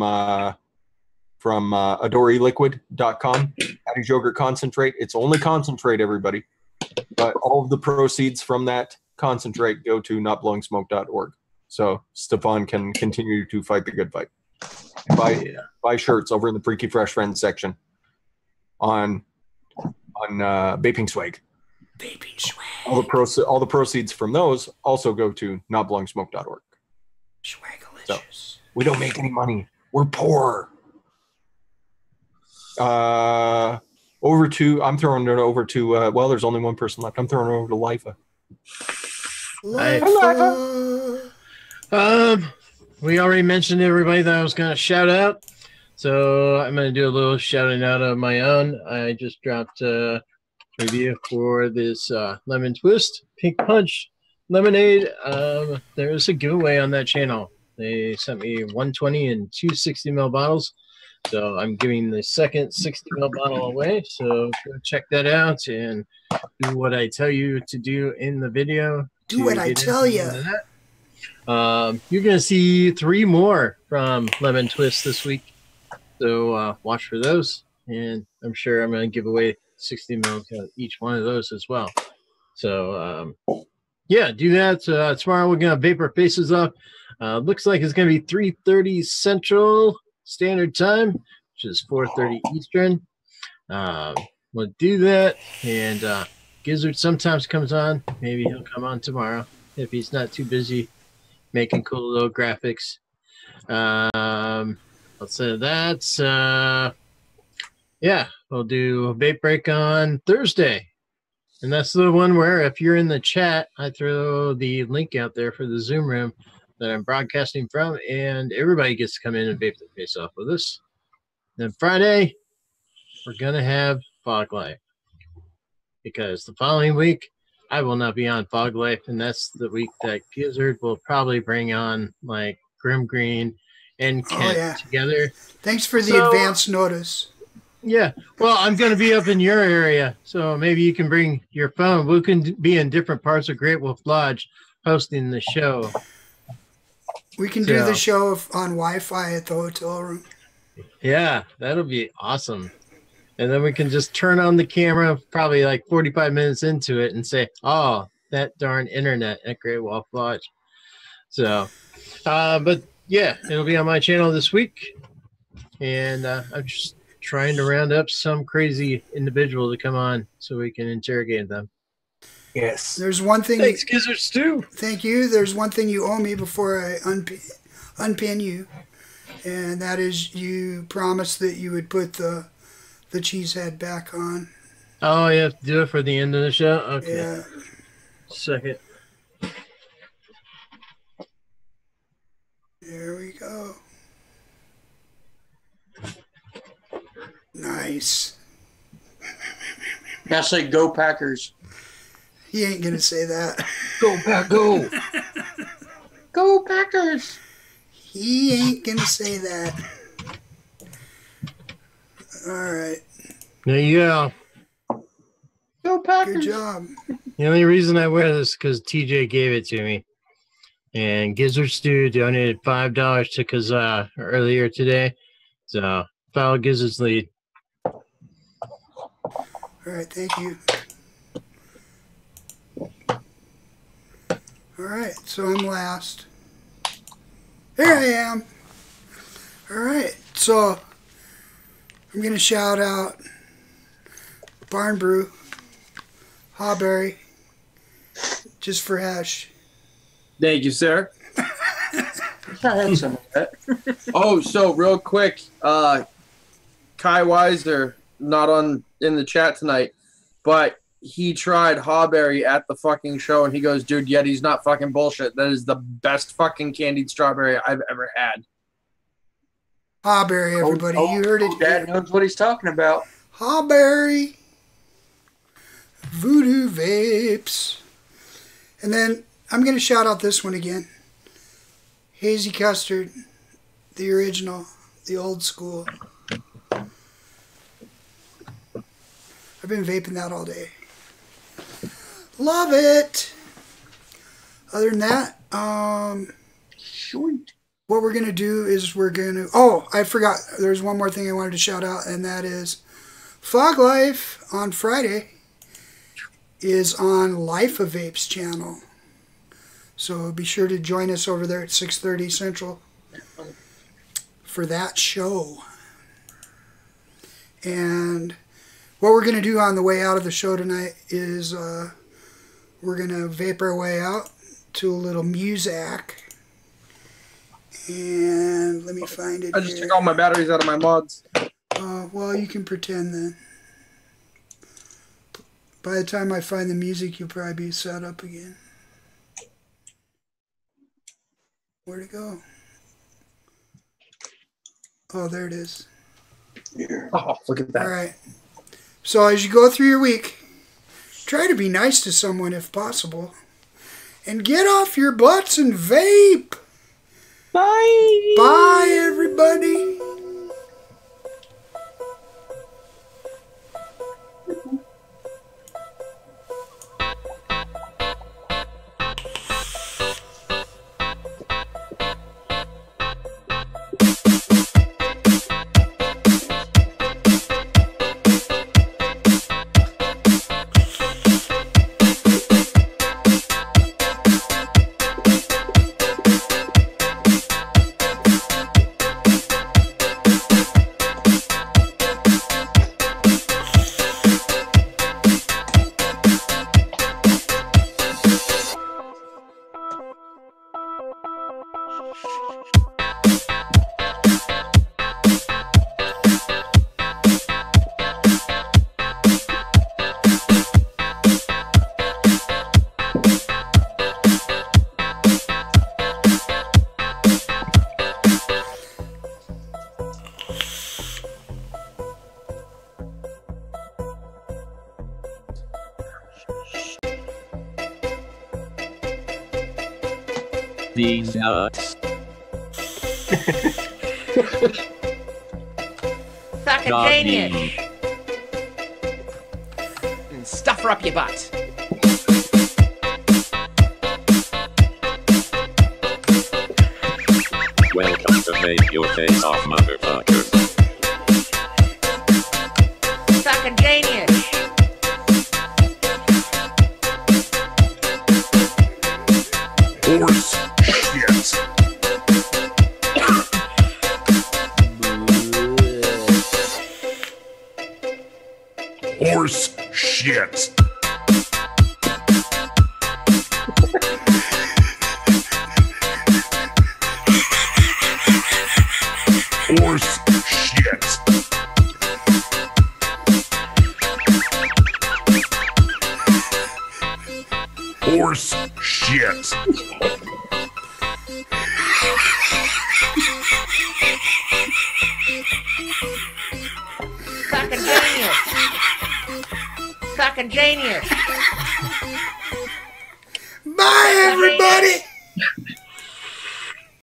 AdoreEliquid.com. Addy's yogurt concentrate. It's only concentrate, everybody. But all of the proceeds from that concentrate go to notblowingsmoke.org. so Stefan can continue to fight the good fight. Buy shirts over in the Freaky Fresh Friends section on vaping swag. Vaping swag. All the proceeds from those also go to notblowingsmoke.org. Swagalicious. So we don't make any money. We're poor. I'm throwing it over to well, there's only one person left. I'm throwing it over to LIFE. We already mentioned everybody that I was going to shout out, so I'm going to do a little shouting out of my own. I just dropped a review for this lemon twist pink punch lemonade. There's a giveaway on that channel. They sent me 120 and 2 60ml bottles, so I'm giving the second 60ml bottle away. So go check that out and do what I tell you to do in the video. Do what I tell you. You're going to see 3 more from Lemon Twist this week, so watch for those. And I'm sure I'm going to give away 60 ml to each one of those as well. So, yeah, do that. Tomorrow we're going to vape our faces off. Looks like it's going to be 3:30 Central Standard Time, which is 4:30 Eastern. We'll do that. And Gizzard sometimes comes on. Maybe he'll come on tomorrow if he's not too busy making cool little graphics. Outside of that, yeah, we'll do a vape break on Thursday. And that's the one where if you're in the chat, I throw the link out there for the Zoom room that I'm broadcasting from, and everybody gets to come in and vape their face off with us. Then Friday, we're going to have Fog Life, because the following week, I will not be on Fog Life, and that's the week that Gizzard will probably bring on, like, Grim Green and Kent together. Thanks for the advance notice. Yeah, well, I'm going to be up in your area, so maybe you can bring your phone. We can be in different parts of Great Wolf Lodge hosting the show. We can do the show on Wi-Fi at the hotel room. Yeah, that'll be awesome. And then we can just turn on the camera probably like 45 minutes into it and say, oh, that darn internet at Great Wolf Lodge. So, but yeah, it'll be on my channel this week. And I'm just trying to round up some crazy individual to come on so we can interrogate them. Yes. There's one thing. Thanks, Gizzard Stew. Thank you. There's one thing you owe me before I unpin you. And that is you promised that you would put the cheese head back on. Oh, you have to do it for the end of the show? Okay. Yeah. Second. There we go. Nice. Now say go Packers. He ain't going to say that. Go Pack, go. Go Packers. He ain't going to say that. All right. There you go. Go Packers. Good job. The only reason I wear this is because TJ gave it to me. And Gizzard Stew donated $5 to Kazaa earlier today. So follow Gizzard's lead. All right, thank you. All right, so I'm last. Here I am. All right, so I'm going to shout out Barn Brew, Hawberry, just for hash. Thank you, sir. I had some of that. Oh, so real quick, Kai Weiser, not in the chat tonight, but he tried Hawberry at the fucking show, and he goes, dude, Yeti's not fucking bullshit. That is the best fucking candied strawberry I've ever had. Hawberry, everybody. You heard it. Dad knows what he's talking about. Hawberry. Voodoo Vapes. And then I'm going to shout out this one again. Hazy Custard. The original. The old school. I've been vaping that all day. Love it. Other than that, Sweet. what we're going to do is we're going to... Oh, I forgot. There's one more thing I wanted to shout out, and that is Fog Life on Friday is on Life of Vape's channel. So be sure to join us over there at 6:30 Central for that show. And what we're going to do on the way out of the show tonight is we're going to vape our way out to a little music. And let me find it. I just took all my batteries out of my mods. Well, you can pretend then. By the time I find the music, you'll probably be set up again. Where'd it go? Oh, there it is. Here. Oh, look at that. All right. So as you go through your week, try to be nice to someone if possible. And get off your butts and vape. Bye. Bye, everybody. These nuts. Fucking Not genius. me. And stuff her up your butt. Welcome to Make Your Face Off, motherfucker. Fucking genius. Horse shit. Horse shit. Horse shit. Horse shit. Fucking genius. Fucking genius. Bye, everybody.